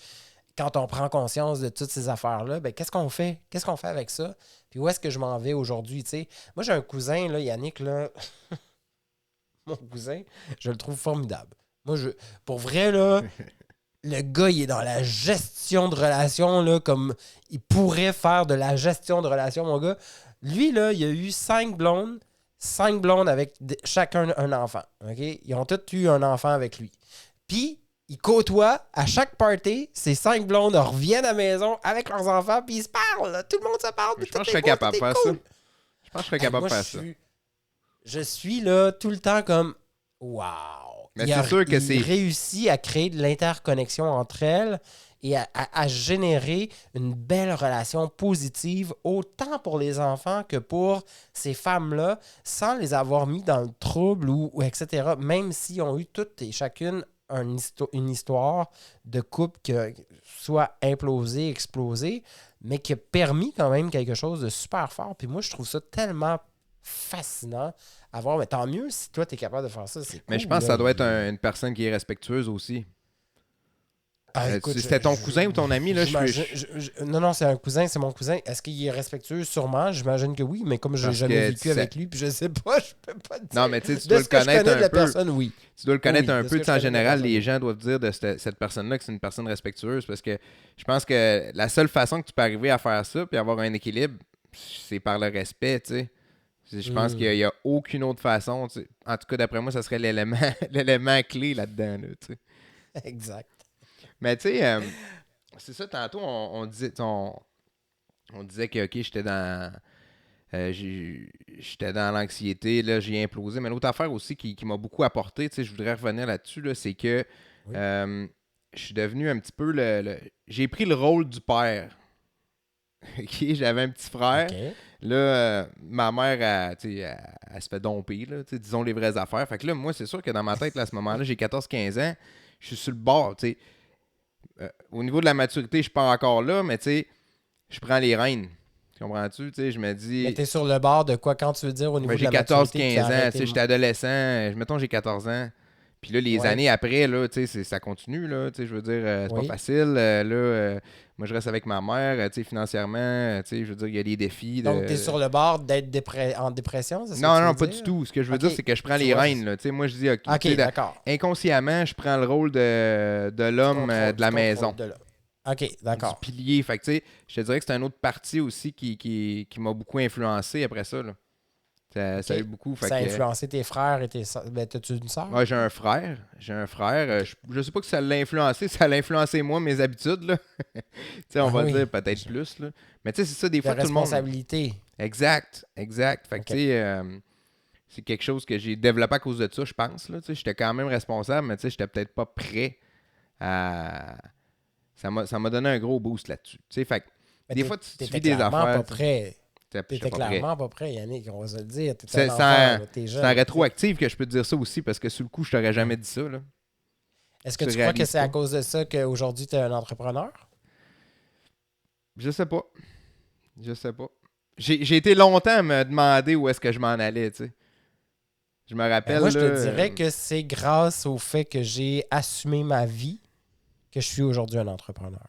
B: quand on prend conscience de toutes ces affaires-là, ben, qu'est-ce qu'on fait? Qu'est-ce qu'on fait avec ça? Puis où est-ce que je m'en vais aujourd'hui? Tu sais? Moi, j'ai un cousin, là, Yannick, là. Mon cousin, je le trouve formidable. Moi, pour vrai, là, le gars, il est dans la gestion de relations, là, comme il pourrait faire de la gestion de relations, mon gars. Lui, là, il a eu 5 blondes avec chacun un enfant. OK? Ils ont tous eu un enfant avec lui. Puis, il côtoie à chaque party, ces 5 blondes reviennent à la maison avec leurs enfants, puis ils se parlent. Là. Tout le monde se parle.
A: Je pense que je serais capable de faire ça. Je pense que je serais capable de faire ça.
B: Je suis là tout le temps comme wow.
A: Mais c'est sûr que c'est.
B: Il réussit à créer de l'interconnexion entre elles et à générer une belle relation positive, autant pour les enfants que pour ces femmes-là, sans les avoir mis dans le trouble ou etc. Même s'ils ont eu toutes et chacune une histoire de couple qui a soit implosé, explosé, mais qui a permis quand même quelque chose de super fort. Puis moi, je trouve ça tellement fascinant à voir. Mais tant mieux si toi, tu es capable de faire ça. C'est cool,
A: mais je pense que ça doit être une personne qui est respectueuse aussi.
B: Écoute,
A: c'était ton cousin ou ton ami? Là,
B: non, c'est un cousin, c'est mon cousin. Est-ce qu'il est respectueux? Sûrement, j'imagine que oui, mais comme je n'ai jamais vécu avec lui, puis je sais pas, je peux pas te dire.
A: Non, mais tu sais, tu dois le connaître un peu.
B: Personne, oui.
A: Tu dois le connaître un peu. En général, les gens doivent dire de cette personne-là que c'est une personne respectueuse parce que je pense que la seule façon que tu peux arriver à faire ça puis avoir un équilibre, c'est par le respect, tu sais. Je pense qu'il n'y a aucune autre façon. T'sais. En tout cas, d'après moi, ça serait l'élément clé là-dedans. Là, t'sais.
B: Exact.
A: Mais tu sais, c'est ça, tantôt, on disait que, OK, j'étais dans l'anxiété, là, j'ai implosé. Mais l'autre affaire aussi qui m'a beaucoup apporté, tu sais, je voudrais revenir là-dessus, là, c'est que je suis devenu un petit peu j'ai pris le rôle du père. OK, j'avais un petit frère.
B: Okay.
A: Là, ma mère, elle se fait domper, là, disons les vraies affaires. Fait que là, moi, c'est sûr que dans ma tête, là, à ce moment-là, j'ai 14-15 ans, je suis sur le bord, tu sais. Au niveau de la maturité, je suis pas encore là, mais tu sais, je prends les rênes. Tu comprends-tu? Tu sais, je me dis...
B: Mais t'es sur le bord de quoi quand tu veux dire au niveau de la maturité?
A: J'ai 14-15 ans, tu sais, j'étais adolescent. Mettons, j'ai 14 ans. Puis là, les années après, là, tu sais, ça continue, là. Tu sais, je veux dire, c'est pas facile. Là, moi, je reste avec ma mère, tu sais, financièrement, tu sais, je veux dire, il y a des défis.
B: Donc, t'es sur le bord d'être en dépression, c'est ça?
A: Non, pas du tout. Ce que je veux dire, c'est que je prends les rênes, là. Tu sais, moi, je dis, OK,
B: d'accord.
A: Inconsciemment, je prends le rôle de l'homme de la maison.
B: OK, d'accord.
A: Du pilier. Fait que, tu sais, je te dirais que c'est une autre partie aussi qui m'a beaucoup influencé après ça, là. Ça a eu beaucoup.
B: Ça a influencé tes frères et tes soeurs. Ben, t'as-tu une soeur?
A: Ouais, j'ai un frère. Je sais pas que ça l'a influencé. Ça l'a influencé, moi, mes habitudes, là. Tu sais, on va dire peut-être plus, là. Mais tu sais, c'est ça, des fois, tout le monde...
B: responsabilité.
A: Exact. Fait que, tu sais, c'est quelque chose que j'ai développé à cause de ça, je pense, là. Tu sais, j'étais quand même responsable, mais tu sais, j'étais peut-être pas prêt à... Ça m'a donné un gros boost là-dessus. Tu sais, fait que des fois, tu vis des affaires...
B: pas prêt. T'étais clairement pas prêt, Yannick, on va se le dire. C'est en
A: rétroactive que je peux te dire ça aussi, parce que sur le coup, je t'aurais jamais dit ça. Là.
B: Est-ce que tu crois que c'est à cause de ça qu'aujourd'hui, tu es un entrepreneur?
A: Je sais pas. J'ai été longtemps à me demander où est-ce que je m'en allais, tu sais. Je me rappelle...
B: Moi, je te dirais que c'est grâce au fait que j'ai assumé ma vie que je suis aujourd'hui un entrepreneur.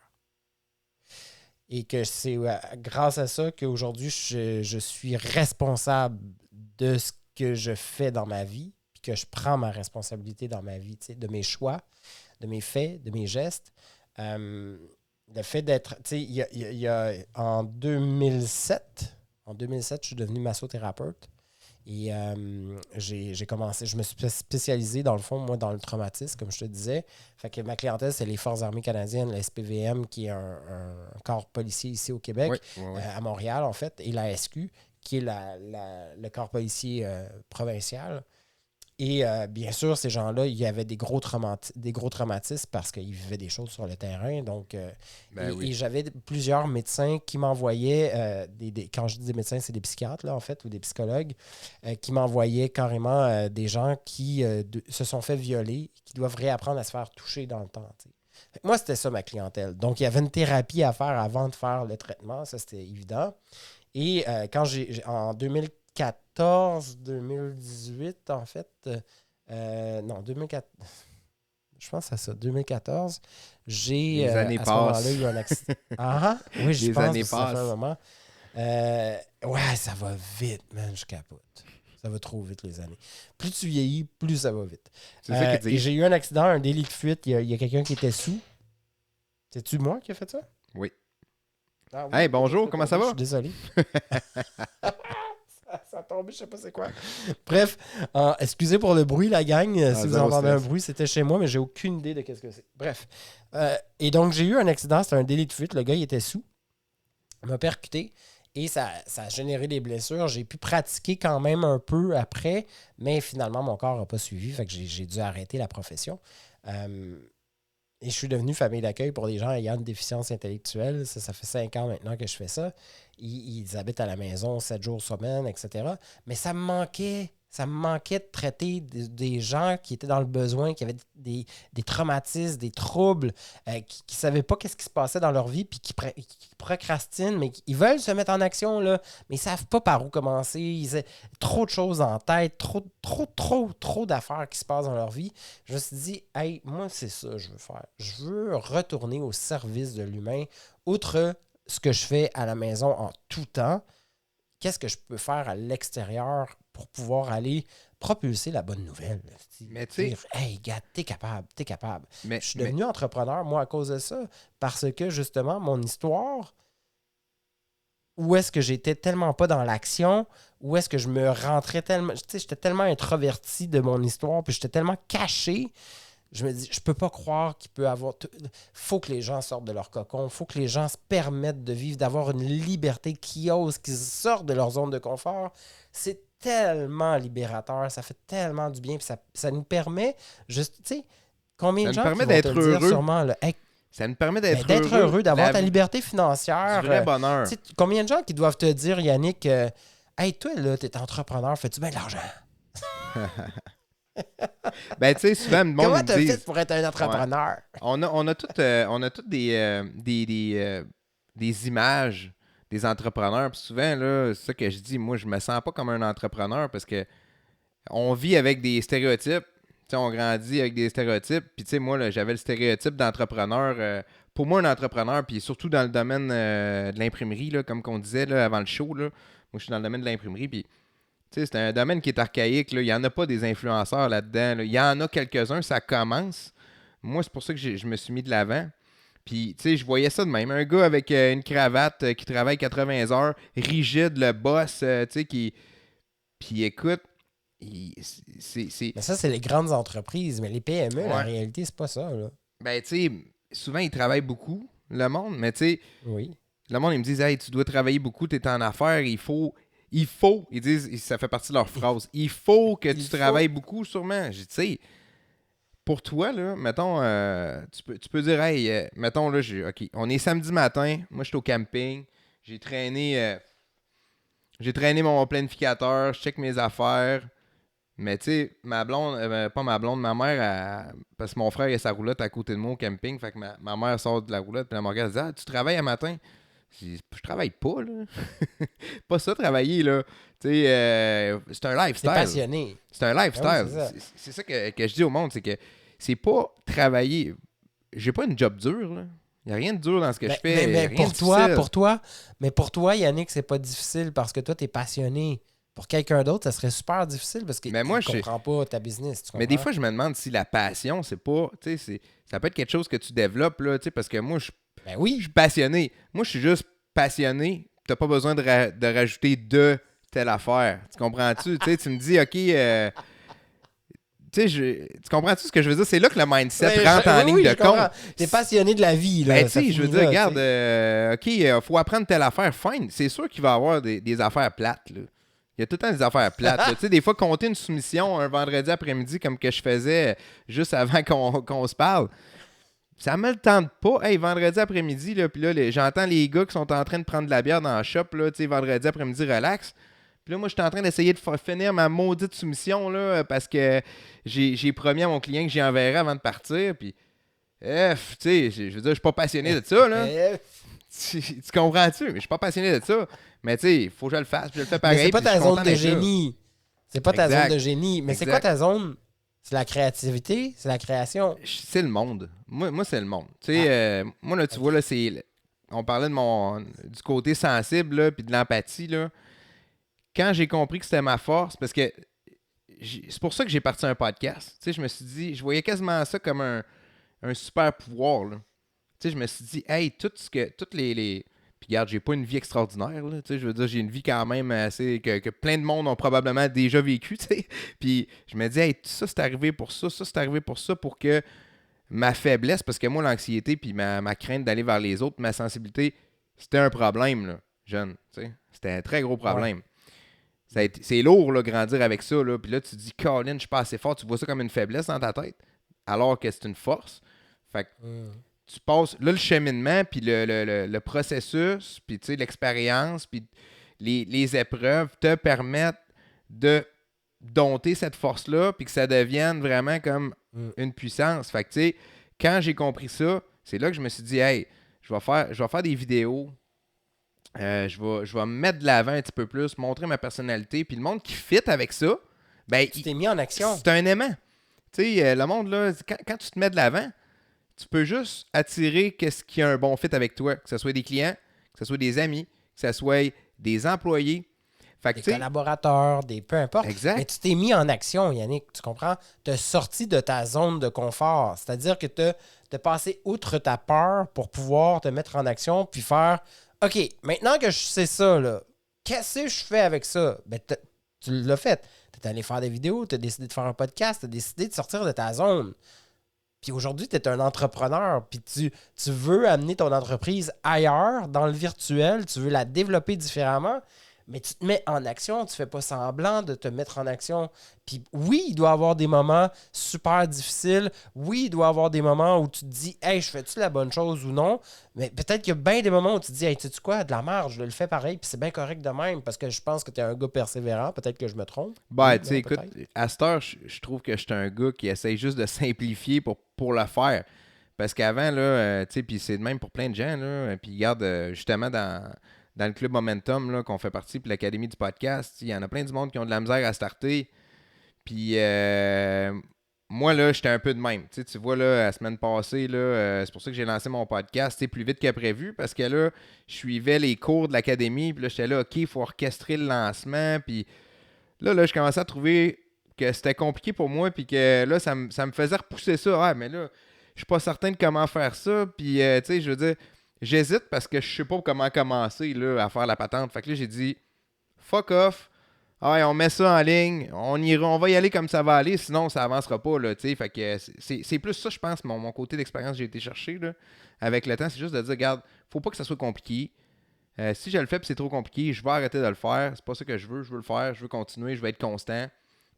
B: Et que c'est grâce à ça qu'aujourd'hui, je suis responsable de ce que je fais dans ma vie, puis que je prends ma responsabilité dans ma vie, de mes choix, de mes faits, de mes gestes. Le fait d'être... Il y a en 2007, je suis devenu massothérapeute. Et j'ai commencé, je me suis spécialisé dans le fond, moi, dans le traumatisme, comme je te disais. Fait que ma clientèle, c'est les Forces armées canadiennes, la SPVM, qui est un corps policier ici au Québec, à Montréal, en fait, et la SQ, qui est le corps policier provincial. Et bien sûr, ces gens-là, il y avait des gros traumatismes parce qu'ils vivaient des choses sur le terrain. Donc, et j'avais plusieurs médecins qui m'envoyaient, quand je dis des médecins, c'est des psychiatres, là, en fait, ou des psychologues, qui m'envoyaient carrément des gens qui se sont fait violer, qui doivent réapprendre à se faire toucher dans le temps. Moi, c'était ça ma clientèle. Donc, il y avait une thérapie à faire avant de faire le traitement, ça c'était évident. Et quand en 2018, en fait. Non, 2004. Je pense à ça. 2014. J'ai
A: les années
B: à ce
A: passent.
B: moment-là eu un accident. Oui, je
A: les
B: pense
A: années
B: que ça fait un
A: passent.
B: moment. Ça va vite, man. Je capote. Ça va trop vite, les années. Plus tu vieillis, plus ça va vite.
A: C'est ça qu'ils disent.
B: Et j'ai eu un accident, un délit de fuite. Il y a quelqu'un qui était sous. C'est-tu moi qui ai fait ça?
A: Oui.
B: Ah, oui.
A: Hey, bonjour, comment ça va?
B: Je suis désolé. Ça a tombé, je sais pas c'est quoi. Bref, excusez pour le bruit, la gang. Si vous entendez un bruit, c'était chez moi, mais j'ai aucune idée de qu'est-ce que c'est. Bref. Et donc, j'ai eu un accident, c'était un délit de fuite. Le gars, il était sous. Il m'a percuté et ça a généré des blessures. J'ai pu pratiquer quand même un peu après, mais finalement, mon corps n'a pas suivi. Fait que j'ai dû arrêter la profession. Et je suis devenu famille d'accueil pour des gens ayant une déficience intellectuelle. Ça fait 5 ans maintenant que je fais ça. Ils habitent à la maison 7 jours semaine, etc. Mais ça me manquait. Ça me manquait de traiter des gens qui étaient dans le besoin, qui avaient des traumatismes, des troubles, qui ne savaient pas qu'est-ce qui se passait dans leur vie, puis qui procrastinent, mais ils veulent se mettre en action, là, mais ils ne savent pas par où commencer. Ils ont trop de choses en tête, trop d'affaires qui se passent dans leur vie. Je me suis dit, hey, moi, c'est ça que je veux faire. Je veux retourner au service de l'humain, outre ce que je fais à la maison en tout temps. Qu'est-ce que je peux faire à l'extérieur pour pouvoir aller propulser la bonne nouvelle?
A: Mais tu sais...
B: Hey, gars, t'es capable.
A: Mais,
B: je suis devenu entrepreneur, moi, à cause de ça, parce que, justement, mon histoire, où est-ce que j'étais tellement pas dans l'action, où est-ce que je me rentrais tellement... Tu sais, j'étais tellement introverti de mon histoire, puis j'étais tellement caché... Je me dis, je peux pas croire qu'il peut avoir... faut que les gens sortent de leur cocon, faut que les gens se permettent de vivre, d'avoir une liberté qui ose, qui sortent de leur zone de confort. C'est tellement libérateur, ça fait tellement du bien, puis ça nous permet juste, tu sais, combien de gens qui vont te le dire sûrement, là, hey,
A: ça nous permet d'être
B: heureux, d'avoir ta liberté financière.
A: Du vrai bonheur.
B: Combien de gens qui doivent te dire, Yannick, hey, toi, là, t'es entrepreneur, fais-tu bien de l'argent?
A: Ben, tu sais, souvent, le monde
B: comment
A: me
B: t'as
A: dit...
B: fait pour être un entrepreneur?
A: Ouais. On a toutes des images des entrepreneurs. Puis souvent, là, c'est ça que je dis, moi, je me sens pas comme un entrepreneur parce que on vit avec des stéréotypes. Tu sais, on grandit avec des stéréotypes. Puis, tu sais, moi, là, j'avais le stéréotype d'entrepreneur. Pour moi, un entrepreneur, puis surtout dans le domaine de l'imprimerie, là, comme on disait là, avant le show, là, moi, je suis dans le domaine de l'imprimerie, puis tu sais, c'est un domaine qui est archaïque. Là. Il n'y en a pas des influenceurs là-dedans. Là. Il y en a quelques-uns, ça commence. Moi, c'est pour ça que je me suis mis de l'avant. Puis, tu sais, je voyais ça de même. Un gars avec une cravate qui travaille 80 heures, rigide, le boss, tu sais, qui... Puis, écoute, c'est...
B: Mais ça, c'est les grandes entreprises. Mais les PME,
A: Ouais.
B: en réalité, c'est pas ça, là.
A: Ben, tu sais, souvent, ils travaillent beaucoup, le monde. Mais, tu sais,
B: Oui.
A: le monde, ils me disent, hey, tu dois travailler beaucoup, tu es en affaires, ils disent, ça fait partie de leur phrase, il faut que tu travailles beaucoup, sûrement. J'ai dit, tu sais, pour toi, là, mettons, tu peux dire, hey, mettons, là, OK, on est samedi matin, moi, je suis au camping, j'ai traîné mon planificateur, je check mes affaires, mais tu sais, ma blonde, pas ma blonde, ma mère, parce que mon frère, il a sa roulotte à côté de moi au camping, fait que ma mère sort de la roulotte, puis elle me regarde, elle dit, tu travailles à matin? Je travaille pas, là. Pas ça, travailler, là. Tu sais, c'est un lifestyle.
B: T'es passionné.
A: C'est un lifestyle.
B: Oui,
A: c'est ça que je dis au monde, c'est que c'est pas travailler. j'ai pas une job dure, là. Il n'y a rien de dur dans ce que je fais.
B: Mais
A: Rien
B: pour toi, Yannick, c'est pas difficile parce que toi, t'es passionné. Pour quelqu'un d'autre, ça serait super difficile parce qu'il ne comprend pas ta business. Tu comprends?
A: Mais des fois, je me demande si la passion, c'est pas. Ça peut être quelque chose que tu développes, là, parce que moi, je suis passionné. Moi, je suis juste passionné. Tu n'as pas besoin de rajouter de telle affaire. Tu comprends-tu? Tu me dis, OK. Tu comprends-tu ce que je veux dire? C'est là que le mindset rentre en ligne de compte.
B: Tu es passionné de la vie. Là,
A: je veux dire, regarde, OK, il faut apprendre telle affaire. Fine. C'est sûr qu'il va y avoir des affaires plates, là. Il y a tout le temps des affaires plates. Tu sais, des fois, compter une soumission un vendredi après-midi comme que je faisais juste avant qu'on se parle, ça me le tente pas. Hey, vendredi après-midi, là, puis là, j'entends les gars qui sont en train de prendre de la bière dans le shop, là, tu sais, vendredi après-midi, relax. Puis là, moi, je suis en train d'essayer de finir ma maudite soumission, là, parce que j'ai promis à mon client que j'y enverrai avant de partir. Puis, tu sais, je veux dire, je suis pas passionné de ça, là. Tu comprends-tu? Mais je suis pas passionné de ça. Mais tu sais, il faut que je le fasse. Puis je le fais pareil.
B: Mais c'est pas ta zone de génie. C'est pas ta zone de génie. Mais c'est quoi ta zone? C'est la créativité? C'est la création?
A: C'est le monde. Moi c'est le monde. Tu sais, moi, là, tu vois, là, on parlait du côté sensible, là, puis de l'empathie, là. Quand j'ai compris que c'était ma force, parce que c'est pour ça que j'ai parti un podcast. Tu sais, je me suis dit, je voyais quasiment ça comme un super pouvoir, là. Tu sais, je me suis dit, hey, toutes les... Puis regarde, j'ai pas une vie extraordinaire, là. Tu sais, je veux dire, j'ai une vie quand même assez... que plein de monde ont probablement déjà vécu, tu sais. Puis je me dis, hey, ça, c'est arrivé pour ça, c'est arrivé pour ça, pour que ma faiblesse, parce que moi, l'anxiété puis ma crainte d'aller vers les autres, ma sensibilité, c'était un problème, là, jeune, tu sais. C'était un très gros problème. Ouais. C'est lourd, là, grandir avec ça, là. Puis là, tu te dis, Colin, je suis pas assez fort. Tu vois ça comme une faiblesse dans ta tête, alors que c'est une force. Fait que... Tu passes, là, le cheminement, puis le processus, puis tu sais, l'expérience, puis les épreuves te permettent de dompter cette force-là, puis que ça devienne vraiment comme une puissance. Fait que, tu sais, quand j'ai compris ça, c'est là que je me suis dit, hey, je vais faire des vidéos, je vais me mettre de l'avant un petit peu plus, montrer ma personnalité, puis le monde qui fit avec ça, ben,
B: tu t'es mis en action.
A: C'est un aimant. Tu sais, le monde, là, quand tu te mets de l'avant, tu peux juste attirer qu'est-ce qui a un bon fit avec toi, que ce soit des clients, que ce soit des amis, que ce soit des employés. Fait que,
B: des collaborateurs, peu importe.
A: Exact.
B: Mais tu t'es mis en action, Yannick, tu comprends? Tu as sorti de ta zone de confort. C'est-à-dire que tu as passé outre ta peur pour pouvoir te mettre en action puis faire OK, maintenant que je sais ça, là, qu'est-ce que je fais avec ça? Ben, tu l'as fait. Tu es allé faire des vidéos, tu as décidé de faire un podcast, tu as décidé de sortir de ta zone. Puis aujourd'hui, tu es un entrepreneur, puis tu veux amener ton entreprise ailleurs, dans le virtuel, tu veux la développer différemment, mais tu te mets en action, tu fais pas semblant de te mettre en action. Puis oui, il doit y avoir des moments super difficiles. Oui, il doit y avoir des moments où tu te dis « Hey, je fais-tu la bonne chose ou non? » Mais peut-être qu'il y a bien des moments où tu te dis « Hey, sais-tu quoi? De la merde, je le fais pareil, puis c'est bien correct de même, parce que je pense que tu es un gars persévérant. Peut-être que je me trompe. »
A: Ben, tu sais, écoute, à cette heure, je trouve que je suis un gars qui essaye juste de simplifier pour le faire. Parce qu'avant, là, tu sais, puis c'est de même pour plein de gens, là, puis regarde, justement, dans le club Momentum, là, qu'on fait partie, puis l'académie du podcast, il y en a plein du monde qui ont de la misère à starter. Puis moi, là, j'étais un peu de même. Tu vois, là, la semaine passée, là, c'est pour ça que j'ai lancé mon podcast plus vite que prévu, parce que là, je suivais les cours de l'académie, puis là, j'étais là, OK, il faut orchestrer le lancement, puis là, je commençais à trouver que c'était compliqué pour moi, puis que là, ça me faisait repousser ça. Ah, mais là, je suis pas certain de comment faire ça, puis, tu sais, je veux dire, j'hésite parce que je sais pas comment commencer, là, à faire la patente. Fait que là, j'ai dit, fuck off. Ah ouais, on met ça en ligne, on va y aller comme ça va aller, sinon ça avancera pas, là, tu sais. Fait que c'est plus ça, je pense, mon côté d'expérience que j'ai été chercher, là, avec le temps, c'est juste de dire, regarde, faut pas que ça soit compliqué. Si je le fais et c'est trop compliqué, je vais arrêter de le faire. C'est pas ça que je veux le faire, je veux continuer, je veux être constant.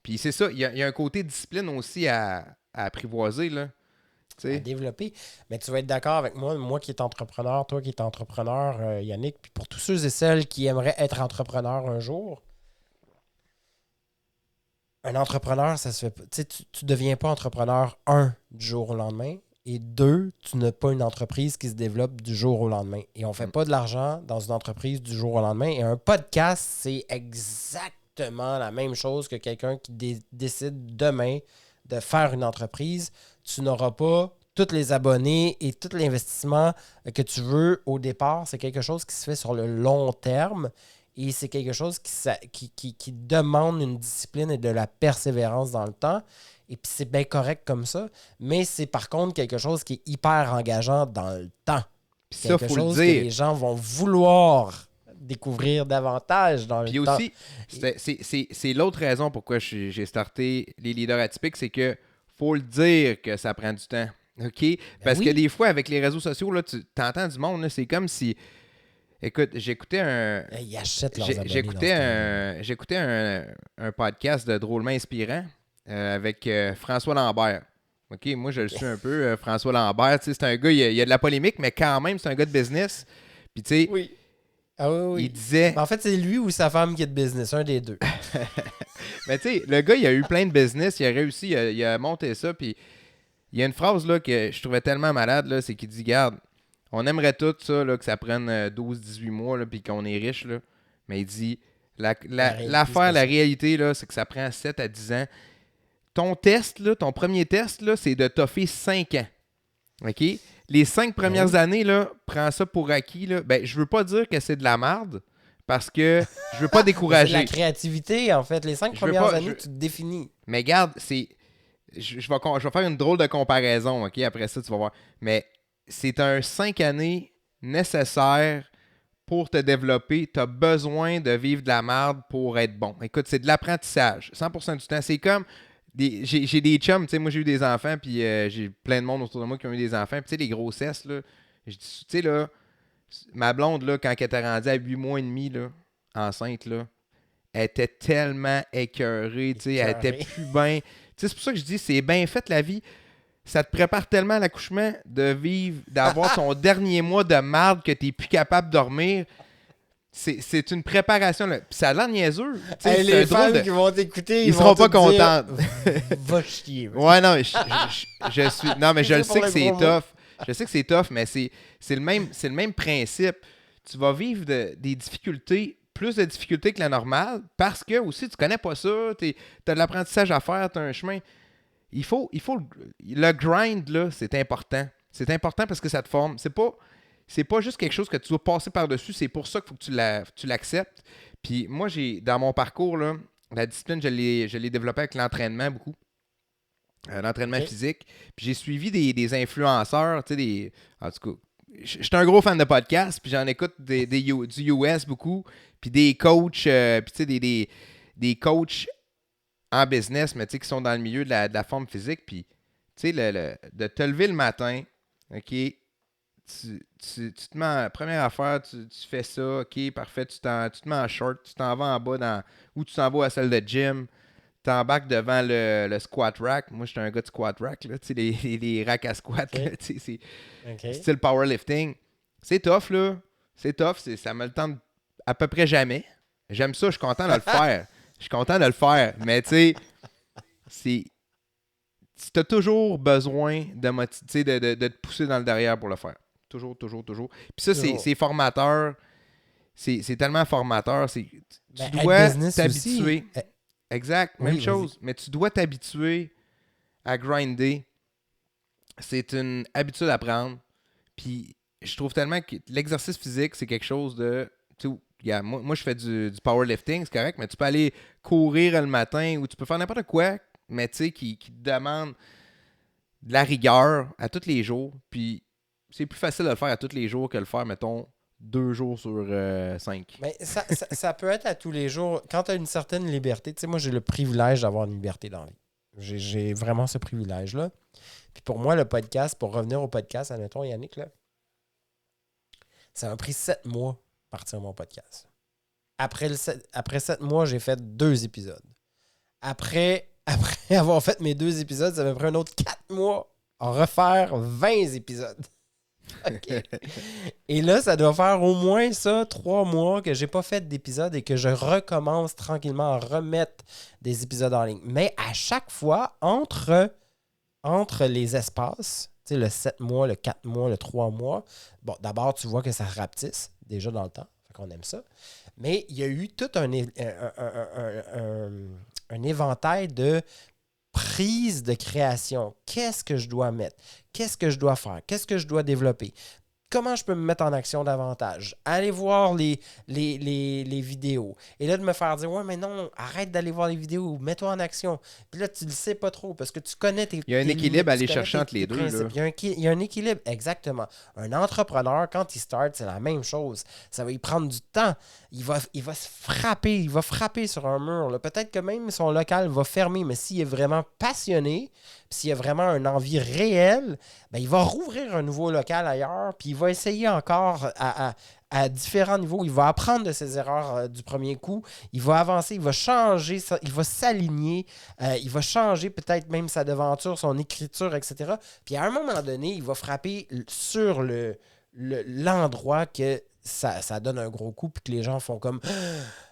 A: Puis c'est ça, il y a un côté discipline aussi à apprivoiser, là. T'sais.
B: À développer. Mais tu vas être d'accord avec moi qui est entrepreneur, toi qui es entrepreneur, Yannick, puis pour tous ceux et celles qui aimeraient être entrepreneurs un jour, un entrepreneur, ça se fait pas. Tu deviens pas entrepreneur, du jour au lendemain, et deux, tu n'as pas une entreprise qui se développe du jour au lendemain. Et on fait pas de l'argent dans une entreprise du jour au lendemain. Et un podcast, c'est exactement la même chose que quelqu'un qui décide demain de faire une entreprise. Tu n'auras pas tous les abonnés et tout l'investissement que tu veux au départ, c'est quelque chose qui se fait sur le long terme et c'est quelque chose qui demande une discipline et de la persévérance dans le temps. Et puis c'est bien correct comme ça, mais c'est par contre quelque chose qui est hyper engageant dans le temps.
A: Puis ça,
B: Quelque
A: faut le
B: chose que
A: dire.
B: les gens vont vouloir découvrir davantage dans
A: Puis
B: le temps.
A: aussi, c'est l'autre raison pourquoi j'ai starté les leaders atypiques, c'est que faut le dire que ça prend du temps. OK? Parce
B: oui.
A: que des fois, avec les réseaux sociaux, là, tu entends du monde, là, c'est comme si. Écoute, j'écoutais un.
B: Ils achètent leurs abonnés.
A: J'écoutais un podcast de Drôlement Inspirant avec François Lambert. OK, moi je le suis un peu, François Lambert. Tu sais, c'est un gars, il y a de la polémique, mais quand même, c'est un gars de business. Puis tu sais,
B: Oui. Ah oui.
A: il disait.
B: En fait, c'est lui ou sa femme qui est de business, un des deux.
A: Mais tu sais, le gars, il a eu plein de business, il a réussi, il a monté ça. Puis il y a une phrase là, que je trouvais tellement malade, là, c'est qu'il dit, garde, on aimerait tout ça, là, que ça prenne 12-18 mois, là, puis qu'on est riche. Là. Mais il dit, l'affaire, la réalité, là, c'est que ça prend 7 à 10 ans. Ton test, là, ton premier test, là, c'est de toffer 5 ans. OK? Les 5 premières années, là, prends ça pour acquis. Là. Ben, je veux pas dire que c'est de la merde, parce que je veux pas décourager.
B: C'est la créativité, en fait. Les 5 premières années, tu te définis.
A: Mais regarde, c'est... Je vais faire une drôle de comparaison, OK? Après ça, tu vas voir. Mais c'est un 5 années nécessaire pour te développer. Tu as besoin de vivre de la merde pour être bon. Écoute, c'est de l'apprentissage. 100% du temps. C'est comme... J'ai des chums, tu sais, moi j'ai eu des enfants, puis j'ai plein de monde autour de moi qui ont eu des enfants. Puis tu sais, les grossesses, là, je dis, tu sais, là, ma blonde, là, quand elle était rendue à 8 mois et demi, là, enceinte, là, elle était tellement écœurée, tu sais, elle était plus bien. Tu sais, c'est pour ça que je dis, c'est bien fait la vie. Ça te prépare tellement à l'accouchement de vivre, d'avoir ton dernier mois de marde que t'es plus capable de dormir. C'est une préparation. Là. Puis ça a l'air niaiseux.
B: Hey, les femmes qui vont t'écouter,
A: ils seront pas contentes.
B: Va chier.
A: Ouais, non, je suis. Non, mais je le sais que c'est tough. Je sais que c'est tough, mais c'est le même principe. Tu vas vivre des difficultés, plus de difficultés que la normale, parce que aussi, tu connais pas ça. Tu as de l'apprentissage à faire, tu as un chemin. Il faut le grind, là, c'est important. C'est important parce que ça te forme. C'est pas juste quelque chose que tu dois passer par-dessus, c'est pour ça qu'il faut que tu l'acceptes. Puis moi, dans mon parcours, là, la discipline, je l'ai développée avec l'entraînement beaucoup. L'entraînement physique. Puis j'ai suivi des influenceurs, tu sais, en tout cas, je suis un gros fan de podcasts, puis j'en écoute du US beaucoup, puis des coachs, puis tu sais, des coachs en business, mais tu sais, qui sont dans le milieu de la forme physique, puis tu sais, de te lever le matin, OK, tu te mets, première affaire, tu fais ça, ok, parfait, tu te mets en short, tu t'en vas en bas ou tu t'en vas à la salle de gym, tu embarques devant le squat rack. Moi, j'étais un gars de squat rack, là, tu sais, les racks à squat, là, tu sais, c'est style powerlifting. C'est tough, là. C'est tough, ça me le tente à peu près jamais. J'aime ça, je suis content de le faire. Je suis content de le faire, mais tu sais, tu as toujours besoin de te pousser dans le derrière pour le faire. Toujours. Puis ça, c'est formateur. C'est tellement formateur. Tu dois t'habituer. Exact, même chose. Mais tu dois t'habituer à grinder. C'est une habitude à prendre. Puis je trouve tellement que l'exercice physique, c'est quelque chose de... Moi, je fais du powerlifting, c'est correct, mais tu peux aller courir le matin ou tu peux faire n'importe quoi, mais tu sais, qui te demande de la rigueur à tous les jours. Puis c'est plus facile de le faire à tous les jours que de le faire, mettons, 2 jours sur 5.
B: Mais ça peut être à tous les jours. Quand tu as une certaine liberté, tu sais, moi, j'ai le privilège d'avoir une liberté dans la vie. J'ai vraiment ce privilège-là. Puis pour moi, le podcast, pour revenir au podcast, admettons, Yannick, là, ça m'a pris 7 mois partir mon podcast. Après 7 mois, j'ai fait 2 épisodes. Après avoir fait mes 2 épisodes, ça m'a pris un autre 4 mois à refaire 20 épisodes. Okay. Et là, ça doit faire au moins 3 mois que j'ai pas fait d'épisodes et que je recommence tranquillement à remettre des épisodes en ligne. Mais à chaque fois, entre les espaces, tu sais, le 7 mois, le 4 mois, le 3 mois, bon, d'abord, tu vois que ça rapetisse déjà dans le temps. Fait qu'on aime ça. Mais il y a eu tout un éventail de prise de création. Qu'est-ce que je dois mettre? Qu'est-ce que je dois faire? Qu'est-ce que je dois développer? Comment je peux me mettre en action davantage? Aller voir les vidéos. Et là, de me faire dire, ouais, mais non, arrête d'aller voir les vidéos, mets-toi en action. Puis là, tu le sais pas trop parce que tu connais tes
A: Il y a un
B: tes
A: équilibre à
B: limites,
A: aller
B: tu connais
A: chercher entre les deux.
B: principes.
A: Là.
B: Il y a un équilibre, exactement. Un entrepreneur, quand il start, c'est la même chose. Ça va y prendre du temps. Il va se frapper, il va frapper sur un mur. Là. Peut-être que même son local va fermer, mais s'il est vraiment passionné, s'il y a vraiment une envie réelle, ben, il va rouvrir un nouveau local ailleurs, puis il va essayer encore à différents niveaux. Il va apprendre de ses erreurs du premier coup. Il va avancer, il va changer, il va s'aligner, il va changer peut-être même sa devanture, son écriture, etc. Puis à un moment donné, il va frapper sur l'endroit que ça donne un gros coup, puis que les gens font comme...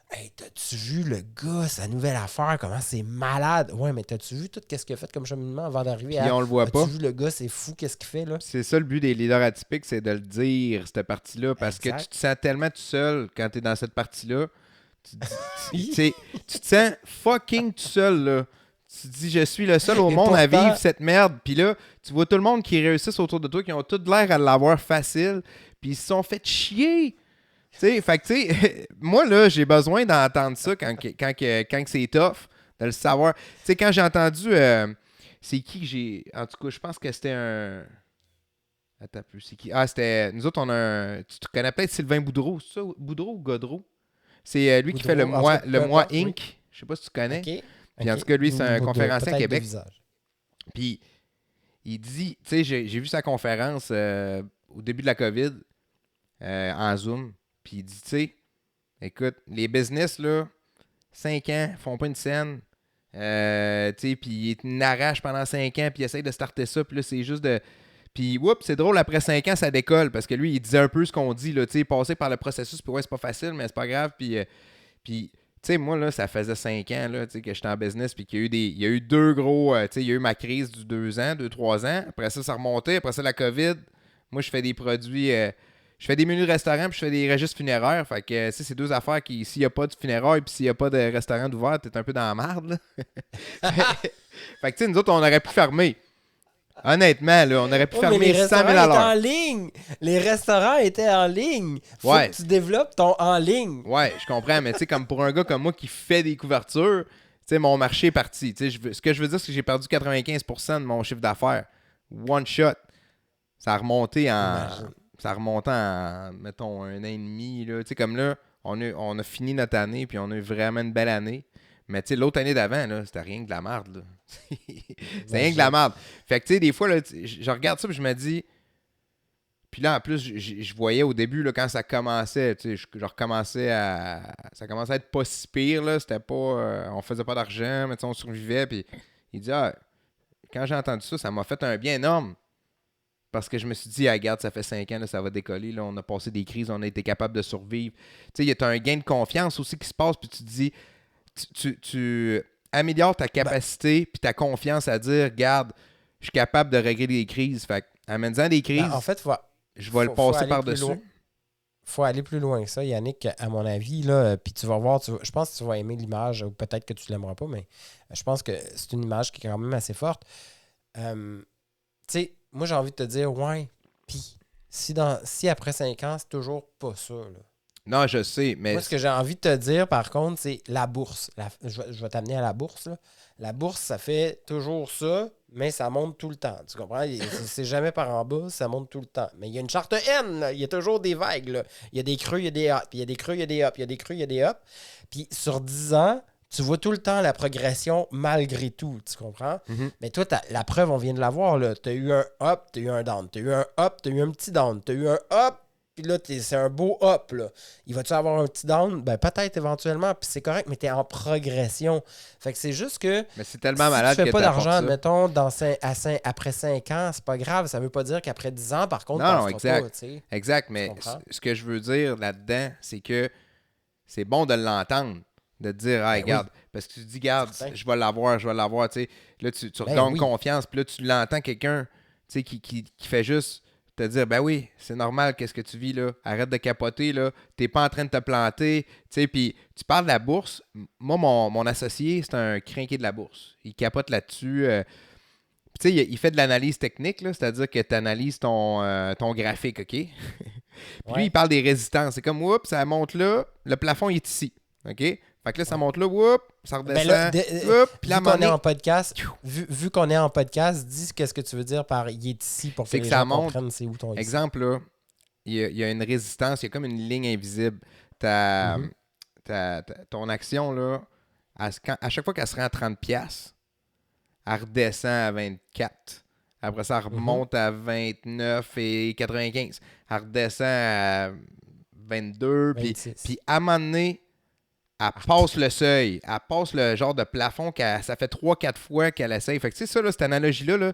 B: Hey, t'as-tu vu le gars, sa nouvelle affaire, comment c'est malade? Ouais, mais t'as-tu vu tout ce qu'il a fait comme cheminement avant d'arriver
A: Puis on le voit pas.
B: T'as-tu vu le gars, c'est fou, qu'est-ce qu'il fait, là?
A: C'est ça le but des leaders atypiques, c'est de le dire, cette partie-là, parce que tu te sens tellement tout seul quand t'es dans cette partie-là. Tu te sens fucking tout seul, là. Tu te dis, je suis le seul au monde à vivre cette merde. Puis là, tu vois tout le monde qui réussissent autour de toi, qui ont tout l'air à l'avoir facile, puis ils se sont fait chier. Fait que, moi, là, j'ai besoin d'entendre ça quand c'est tough, de le savoir. Tu sais, quand j'ai entendu... c'est qui que j'ai... En tout cas, je pense que c'était un... Attends un peu, c'est qui? Ah, c'était... Nous autres, on a un... Tu te connais peut-être Sylvain Boudreau, c'est ça? Boudreau ou Godreau? C'est lui qui fait le mois Inc. Oui. Je sais pas si tu connais.
B: Okay.
A: Puis en tout cas, lui, c'est un conférencier à Québec.
B: Puis
A: il dit... Tu sais, j'ai vu sa conférence au début de la COVID en Zoom. Puis il dit, tu sais, écoute, les business, là, 5 ans, font pas une scène. Tu sais, puis ils n'arrachent pendant 5 ans, puis ils essayent de starter ça, puis là, c'est juste de... Puis, oups, c'est drôle, après 5 ans, ça décolle, parce que lui, il disait un peu ce qu'on dit, là, tu sais, passer par le processus, puis ouais, c'est pas facile, mais c'est pas grave, puis tu sais, moi, là, ça faisait 5 ans, là, tu sais, que j'étais en business, puis qu'il y a eu 2 gros, tu sais, il y a eu ma crise du 2-3 ans, après ça remontait, après ça, la COVID, moi, je fais des produits... je fais des menus de restaurant puis je fais des registres funéraires. Fait que c'est 2 affaires qui, s'il n'y a pas de funérailles puis s'il n'y a pas de restaurant d'ouvert, t'es un peu dans la merde. Fait que tu sais, nous autres, on aurait pu fermer. Honnêtement, là, on aurait pu fermer 100 000 à l'heure.
B: En ligne. Les restaurants étaient en ligne. Faut que tu développes ton en ligne.
A: Ouais, je comprends, mais tu sais, comme pour un gars comme moi qui fait des couvertures, tu sais, mon marché est parti. Ce que je veux dire, c'est que j'ai perdu 95% de mon chiffre d'affaires. One shot. Ça a remonté Ça remontait en, mettons, 1 an et demi. Là. Tu sais, comme là, on a fini notre année, puis on a eu vraiment une belle année. Mais tu sais, l'autre année d'avant, là, c'était rien que de la merde. Là. C'était rien que de la merde. Fait que tu sais, des fois, là, je regarde ça, puis je me dis... Puis là, en plus, je voyais au début, là, quand ça commençait, tu sais, je recommençais à... Ça commençait à être pas si pire, là. C'était pas... on faisait pas d'argent, mais on survivait, puis il dit, quand j'ai entendu ça, ça m'a fait un bien énorme. Parce que je me suis dit, regarde, ça fait 5 ans, là, ça va décoller. Là, on a passé des crises, on a été capable de survivre. Tu sais, il y a un gain de confiance aussi qui se passe, puis tu te dis, tu améliores ta capacité puis ta confiance à dire, regarde, je suis capable de régler des crises. Fait amène-en des crises.
B: En fait,
A: je vais le passer par-dessus.
B: Faut aller plus loin que ça, Yannick, à mon avis. Là, puis tu vas voir, je pense que tu vas aimer l'image, ou peut-être que tu l'aimeras pas, mais je pense que c'est une image qui est quand même assez forte. Tu sais, moi, j'ai envie de te dire, ouais, puis si après 5 ans, c'est toujours pas ça, là.
A: Non, je sais, mais...
B: Moi, ce que j'ai envie de te dire, par contre, c'est la bourse. Je vais t'amener à la bourse, là. La bourse, ça fait toujours ça, mais ça monte tout le temps. Tu comprends? C'est jamais par en bas, ça monte tout le temps. Mais il y a une charte N, là. Il y a toujours des vagues, là. Il y a des creux, il y a des ups. Puis il y a des creux, il y a des ups. Il y a des creux, il y a des ups. Puis sur 10 ans, tu vois tout le temps la progression malgré tout, tu comprends? Mm-hmm. Mais toi, la preuve, on vient de la voir, là. Tu as eu un up, tu as eu un down. Tu as eu un up, tu as eu un petit down. Tu as eu un up, puis là, c'est un beau up, là. Il va-tu avoir un petit down? Ben, peut-être éventuellement, puis c'est correct, mais t'es en progression. Fait que c'est juste que...
A: Mais c'est tellement malade que
B: tu fais pas d'argent, mettons, après 5 ans, c'est pas grave. Ça veut pas dire qu'après 10 ans, par contre,
A: non, exact.
B: Pas, t'sais.
A: Exact, mais ce que je veux dire là-dedans, c'est que c'est bon de l'entendre. De te dire, regarde, parce que tu te dis, regarde, je vais l'avoir, tu sais. Là, tu regagnes confiance, puis là, tu l'entends quelqu'un, tu sais, qui fait juste te dire, ben oui, c'est normal, qu'est-ce que tu vis là? Arrête de capoter, là. T'es pas en train de te planter. Tu sais, puis tu parles de la bourse. Moi, mon associé, c'est un crinqué de la bourse. Il capote là-dessus. Tu sais, il fait de l'analyse technique, là, c'est-à-dire que tu analyses ton graphique, OK? Puis lui, il parle des résistances. C'est comme, oups, ça monte là, le plafond il est ici, OK? Fait que là, ça monte là, oups, ça redescend, puis là,
B: vu qu'on est en podcast, vu qu'on est en podcast, dis qu'est-ce que tu veux dire par « il est ici » pour que
A: c'est
B: les
A: que ça
B: gens
A: monte.
B: comprennent c'est où ton ici.
A: Exemple, là, il y a une résistance, il y a comme une ligne invisible. Ton action, là, à chaque fois qu'elle se rend à 30$, elle redescend à 24. Après ça, elle remonte à 29,95. Elle redescend à 22. Puis à un moment donné, elle passe le seuil. Elle passe le genre de plafond. Ça fait 3-4 fois qu'elle essaye. Fait que tu sais, ça, là, cette analogie-là, là,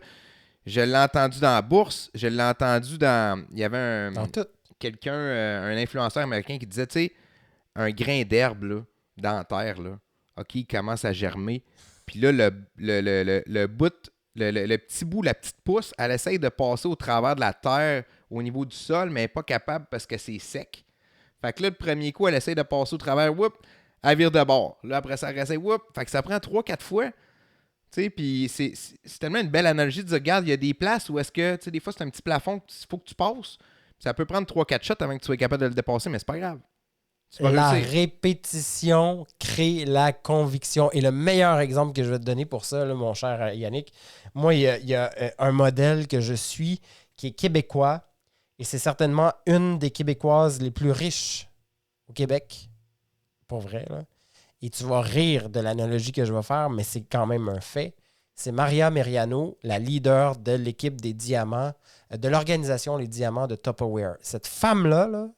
A: je l'ai entendu dans la bourse. Je l'ai entendu dans... Il y avait quelqu'un, un influenceur américain qui disait, tu sais, un grain d'herbe là, dans la terre, là, OK, il commence à germer. Puis là, le bout, le petit bout, la petite pousse, elle essaye de passer au travers de la terre au niveau du sol, mais elle n'est pas capable parce que c'est sec. Fait que là, le premier coup, elle essaye de passer au travers, whoop, elle vire de bord. Là, après ça, elle essaye, whoop. Fait que ça prend 3-4 fois. Tu sais, puis c'est tellement une belle analogie de dire, regarde, il y a des places où est-ce que, tu sais, des fois, c'est un petit plafond qu'il faut que tu passes. Ça peut prendre 3-4 shots avant que tu sois capable de le dépasser, mais c'est pas grave.
B: La répétition crée la conviction. Et le meilleur exemple que je vais te donner pour ça, là, mon cher Yannick, moi, il y a un modèle que je suis qui est québécois et c'est certainement une des Québécoises les plus riches au Québec. Pour vrai, là. Et tu vas rire de l'analogie que je vais faire, mais c'est quand même un fait. C'est Maria Meriano, la leader de l'équipe des diamants, de l'organisation Les Diamants de Tupperware. Cette femme-là,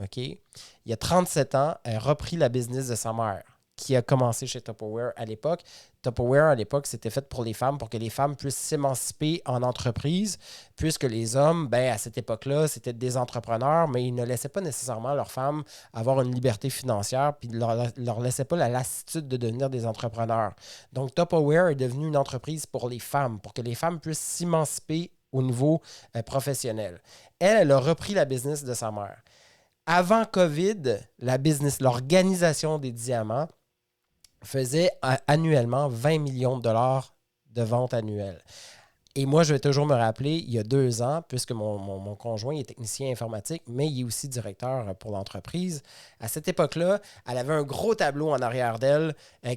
B: OK, il y a 37 ans, elle a repris la business de sa mère, qui a commencé chez Tupperware à l'époque. Tupperware, à l'époque, c'était fait pour les femmes, pour que les femmes puissent s'émanciper en entreprise, puisque les hommes, ben, à cette époque-là, c'était des entrepreneurs, mais ils ne laissaient pas nécessairement leurs femmes avoir une liberté financière, puis ne leur laissaient pas la lassitude de devenir des entrepreneurs. Donc, Tupperware est devenu une entreprise pour les femmes, pour que les femmes puissent s'émanciper au niveau professionnel. Elle a repris la business de sa mère. Avant COVID, l'organisation des diamants faisait annuellement 20 millions de dollars de ventes annuelles. Et moi, je vais toujours me rappeler, il y a 2 ans, puisque mon conjoint est technicien informatique, mais il est aussi directeur pour l'entreprise. À cette époque-là, elle avait un gros tableau en arrière d'elle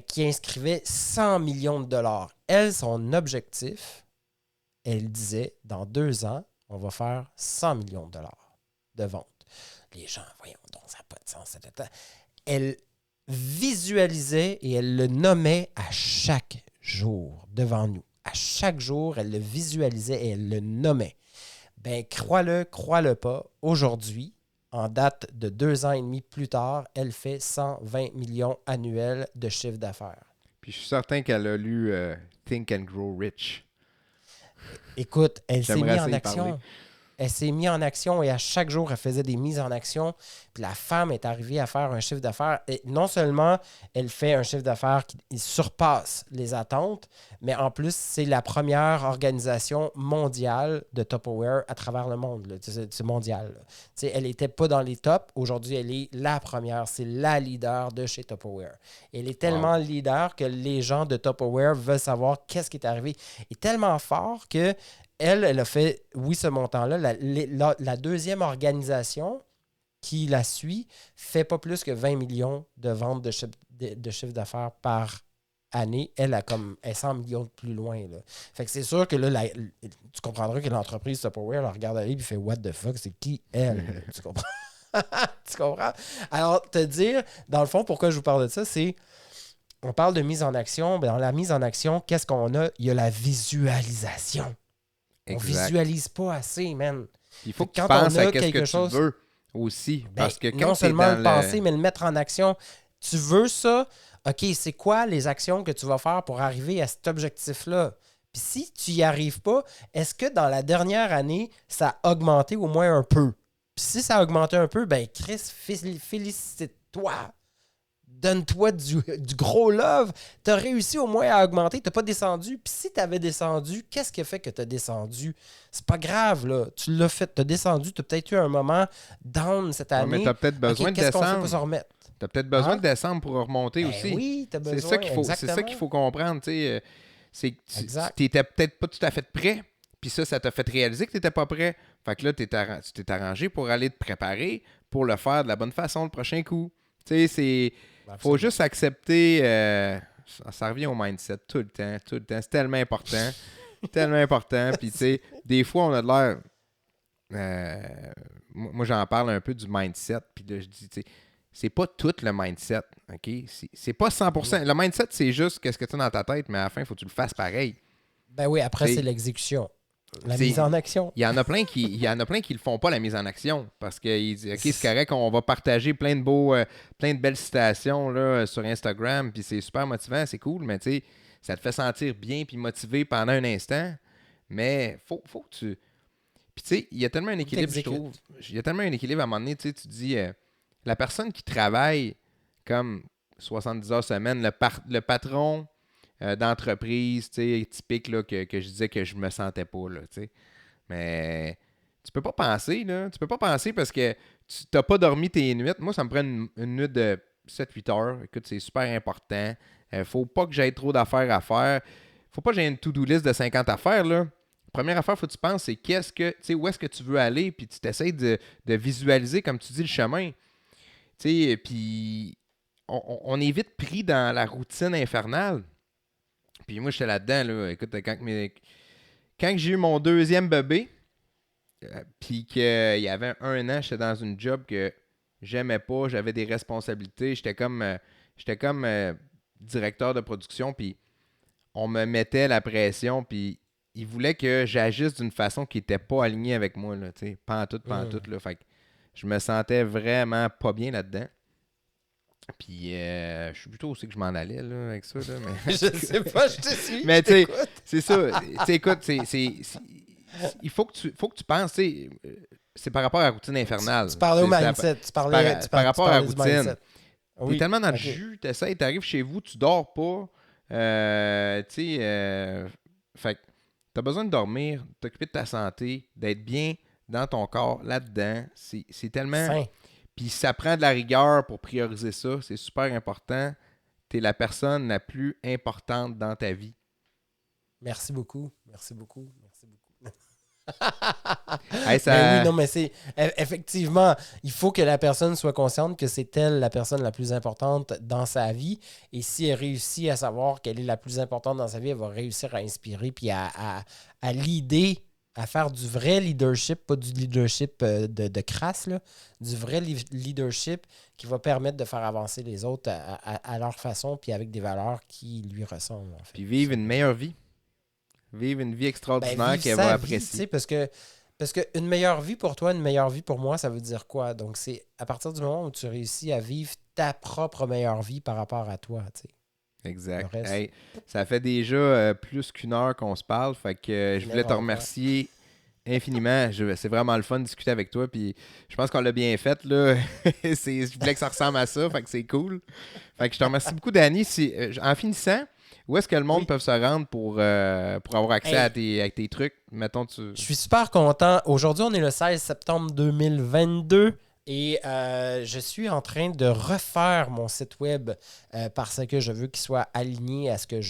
B: qui inscrivait 100 millions de dollars. Elle, son objectif, elle disait, dans 2 ans, on va faire 100 millions de dollars de ventes. Les gens, voyons donc, ça n'a pas de sens. Elle visualisait et elle le nommait à chaque jour devant nous. À chaque jour, elle le visualisait et elle le nommait. Ben, crois-le pas, aujourd'hui, en date de 2 ans et demi plus tard, elle fait 120 millions annuels de chiffre d'affaires.
A: Puis je suis certain qu'elle a lu Think and Grow Rich.
B: Écoute, elle s'est mise en action.
A: Parler.
B: Elle s'est mise en action et à chaque jour, elle faisait des mises en action. Puis la femme est arrivée à faire un chiffre d'affaires. Et non seulement elle fait un chiffre d'affaires qui surpasse les attentes, mais en plus, c'est la première organisation mondiale de Tupperware à travers le monde. Là. C'est mondial. Elle n'était pas dans les tops. Aujourd'hui, elle est la première. C'est la leader de chez Tupperware. Elle est tellement leader que les gens de Tupperware veulent savoir qu'est-ce qui est arrivé. Et tellement fort que elle a fait, oui, ce montant-là. La deuxième organisation qui la suit fait pas plus que 20 millions de ventes de chiffre d'affaires par année. Elle est 100 millions de plus loin. Là. Fait que c'est sûr que là, tu comprendras que l'entreprise Tupperware la regarde aller et fait « What the fuck? C'est qui elle? » Tu comprends? Tu comprends? Alors, te dire, dans le fond, pourquoi je vous parle de ça, c'est on parle de mise en action. Bien, dans la mise en action, qu'est-ce qu'on a? Il y a la visualisation. Exact. On visualise pas assez, man.
A: Il faut que tu penses à quelque chose que tu veux aussi. Parce que quand
B: non seulement le penser, mais le mettre en action. Tu veux ça? OK, c'est quoi les actions que tu vas faire pour arriver à cet objectif-là? Puis si tu n'y arrives pas, est-ce que dans la dernière année, ça a augmenté au moins un peu? Puis si ça a augmenté un peu, ben Chris, félicite-toi donne-toi du gros love. Tu as réussi au moins à augmenter, tu n'as pas descendu. Puis si tu avais descendu, qu'est-ce qui a fait que tu as descendu? C'est pas grave, là. Tu l'as fait, tu as descendu, tu as peut-être eu un moment down cette année.
A: Ouais, mais tu as peut-être besoin de
B: qu'est-ce qu'on fait
A: descendre.
B: pour se remettre?
A: Tu as peut-être besoin de descendre pour remonter aussi.
B: Oui, tu as besoin.
A: C'est ça qu'il faut comprendre. Tu n'étais peut-être pas tout à fait prêt. Puis ça t'a fait réaliser que tu n'étais pas prêt. Fait que là, tu t'es arrangé pour aller te préparer pour le faire de la bonne façon le prochain coup. Tu sais, faut juste accepter. Ça revient au mindset tout le temps. C'est tellement important. Tellement important. Puis, tu sais, des fois, on a de l'air. Moi, j'en parle un peu du mindset. Puis là, je dis, tu sais, c'est pas tout le mindset. OK? C'est pas 100%. Le mindset, c'est juste qu'est-ce que tu as dans ta tête, mais à la fin, il faut que tu le fasses pareil.
B: Ben oui, après, c'est l'exécution. La mise en action.
A: Il y en a plein qui le font pas, la mise en action, parce qu'ils disent, OK, c'est correct, on va partager plein de belles citations là, sur Instagram, puis c'est super motivant, c'est cool, mais tu sais, ça te fait sentir bien puis motivé pendant un instant, mais faut que tu... Puis tu sais, il y a tellement un équilibre, je trouve. Il y a tellement un équilibre à un moment donné, tu sais, tu dis, la personne qui travaille comme 70 heures semaine, le patron... d'entreprise, tu sais, typique là, que je disais que je me sentais pas, là, tu sais. Mais tu peux pas penser, là. Tu peux pas penser parce que tu n'as pas dormi tes nuits. Moi, ça me prend une nuit de 7-8 heures. Écoute, c'est super important. Faut pas que j'aie trop d'affaires à faire. Faut pas que j'aie une to-do list de 50 affaires, là. Première affaire, faut que tu penses, c'est où est-ce que tu veux aller, puis tu t'essayes de visualiser, comme tu dis, le chemin. Tu sais, puis on est vite pris dans la routine infernale. Puis moi, j'étais là-dedans, là. Écoute, quand j'ai eu mon deuxième bébé, puis qu'il y avait 1 an, j'étais dans une job que j'aimais pas, j'avais des responsabilités, j'étais comme directeur de production, puis on me mettait la pression, puis ils voulaient que j'agisse d'une façon qui n'était pas alignée avec moi, là, tu sais, pantoute, là. Fait que je me sentais vraiment pas bien là-dedans. Puis, je suis plutôt aussi que je m'en allais là, avec ça. Là, mais...
B: je sais pas, je te suis.
A: Mais tu sais, c'est ça. Tu sais, écoute, il faut que tu penses, tu sais, c'est par rapport à la routine infernale.
B: Tu parlais au mindset.
A: Par rapport à la routine.
B: Oui.
A: T'es tellement dans le jus, t'arrives chez vous, tu dors pas. Tu sais, fait que t'as besoin de dormir, t'occuper de ta santé, d'être bien dans ton corps, là-dedans. C'est tellement...
B: Sain.
A: Puis ça prend de la rigueur pour prioriser ça. C'est super important. Tu es la personne la plus importante dans ta vie.
B: Merci beaucoup. Merci beaucoup.
A: Hey, ça...
B: Mais oui, non, mais c'est... Effectivement, il faut que la personne soit consciente que c'est elle la personne la plus importante dans sa vie. Et si elle réussit à savoir qu'elle est la plus importante dans sa vie, elle va réussir à inspirer puis à leader, à faire du vrai leadership, pas du leadership de crasse, là, du vrai leadership qui va permettre de faire avancer les autres à leur façon puis avec des valeurs qui lui ressemblent. En fait.
A: Puis vivre une meilleure vie. Vivre une vie extraordinaire qu'elle va apprécier.
B: Parce que une meilleure vie pour toi, une meilleure vie pour moi, ça veut dire quoi? Donc, c'est à partir du moment où tu réussis à vivre ta propre meilleure vie par rapport à toi, tu sais.
A: Exact. Hey, ça fait déjà plus qu'1 heure qu'on se parle. Fait que je voulais te remercier infiniment. C'est vraiment le fun de discuter avec toi. Puis je pense qu'on l'a bien fait, là. Je voulais que ça ressemble à ça. Fait que c'est cool. Fait que je te remercie beaucoup, Dani. En finissant, où est-ce que le monde peut se rendre pour avoir accès à tes trucs? Mettons, Je
B: suis super content. Aujourd'hui, on est le 16 septembre 2022. Et je suis en train de refaire mon site web parce que je veux qu'il soit aligné à ce que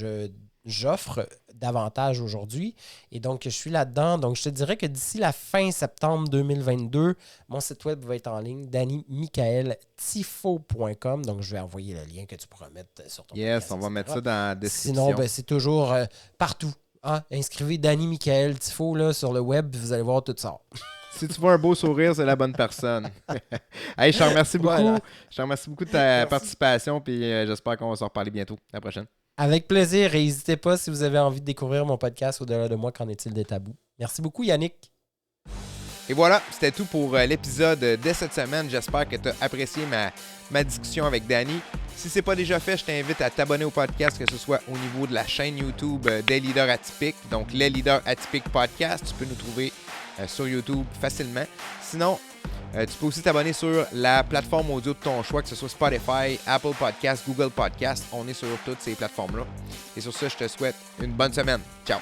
B: j'offre davantage aujourd'hui. Et donc, je suis là-dedans. Donc, je te dirais que d'ici la fin septembre 2022, mon site web va être en ligne, dannymichaeltifo.com. Donc, je vais envoyer le lien que tu pourras mettre sur ton podcast,
A: on va mettre ça dans la description.
B: Sinon, c'est toujours partout. Hein? Inscrivez Danny Michael Tifo là, sur le web, vous allez voir tout ça.
A: Si tu vois un beau sourire, c'est la bonne personne. Hey, je te remercie beaucoup. Voilà. Je te remercie beaucoup de ta participation. Puis j'espère qu'on va se reparler bientôt. À la prochaine.
B: Avec plaisir. Et n'hésitez pas si vous avez envie de découvrir mon podcast Au-delà de moi, qu'en est-il des tabous. Merci beaucoup, Yannick.
A: Et voilà, c'était tout pour l'épisode de cette semaine. J'espère que tu as apprécié ma discussion avec Dani. Si ce n'est pas déjà fait, je t'invite à t'abonner au podcast, que ce soit au niveau de la chaîne YouTube des Leaders Atypiques. Donc, les Leaders Atypiques Podcast. Tu peux nous trouver sur YouTube facilement. Sinon, Tu peux aussi t'abonner sur la plateforme audio de ton choix, que ce soit Spotify, Apple Podcasts, Google Podcasts. On est sur toutes ces plateformes-là. Et sur ça, je te souhaite une bonne semaine. Ciao!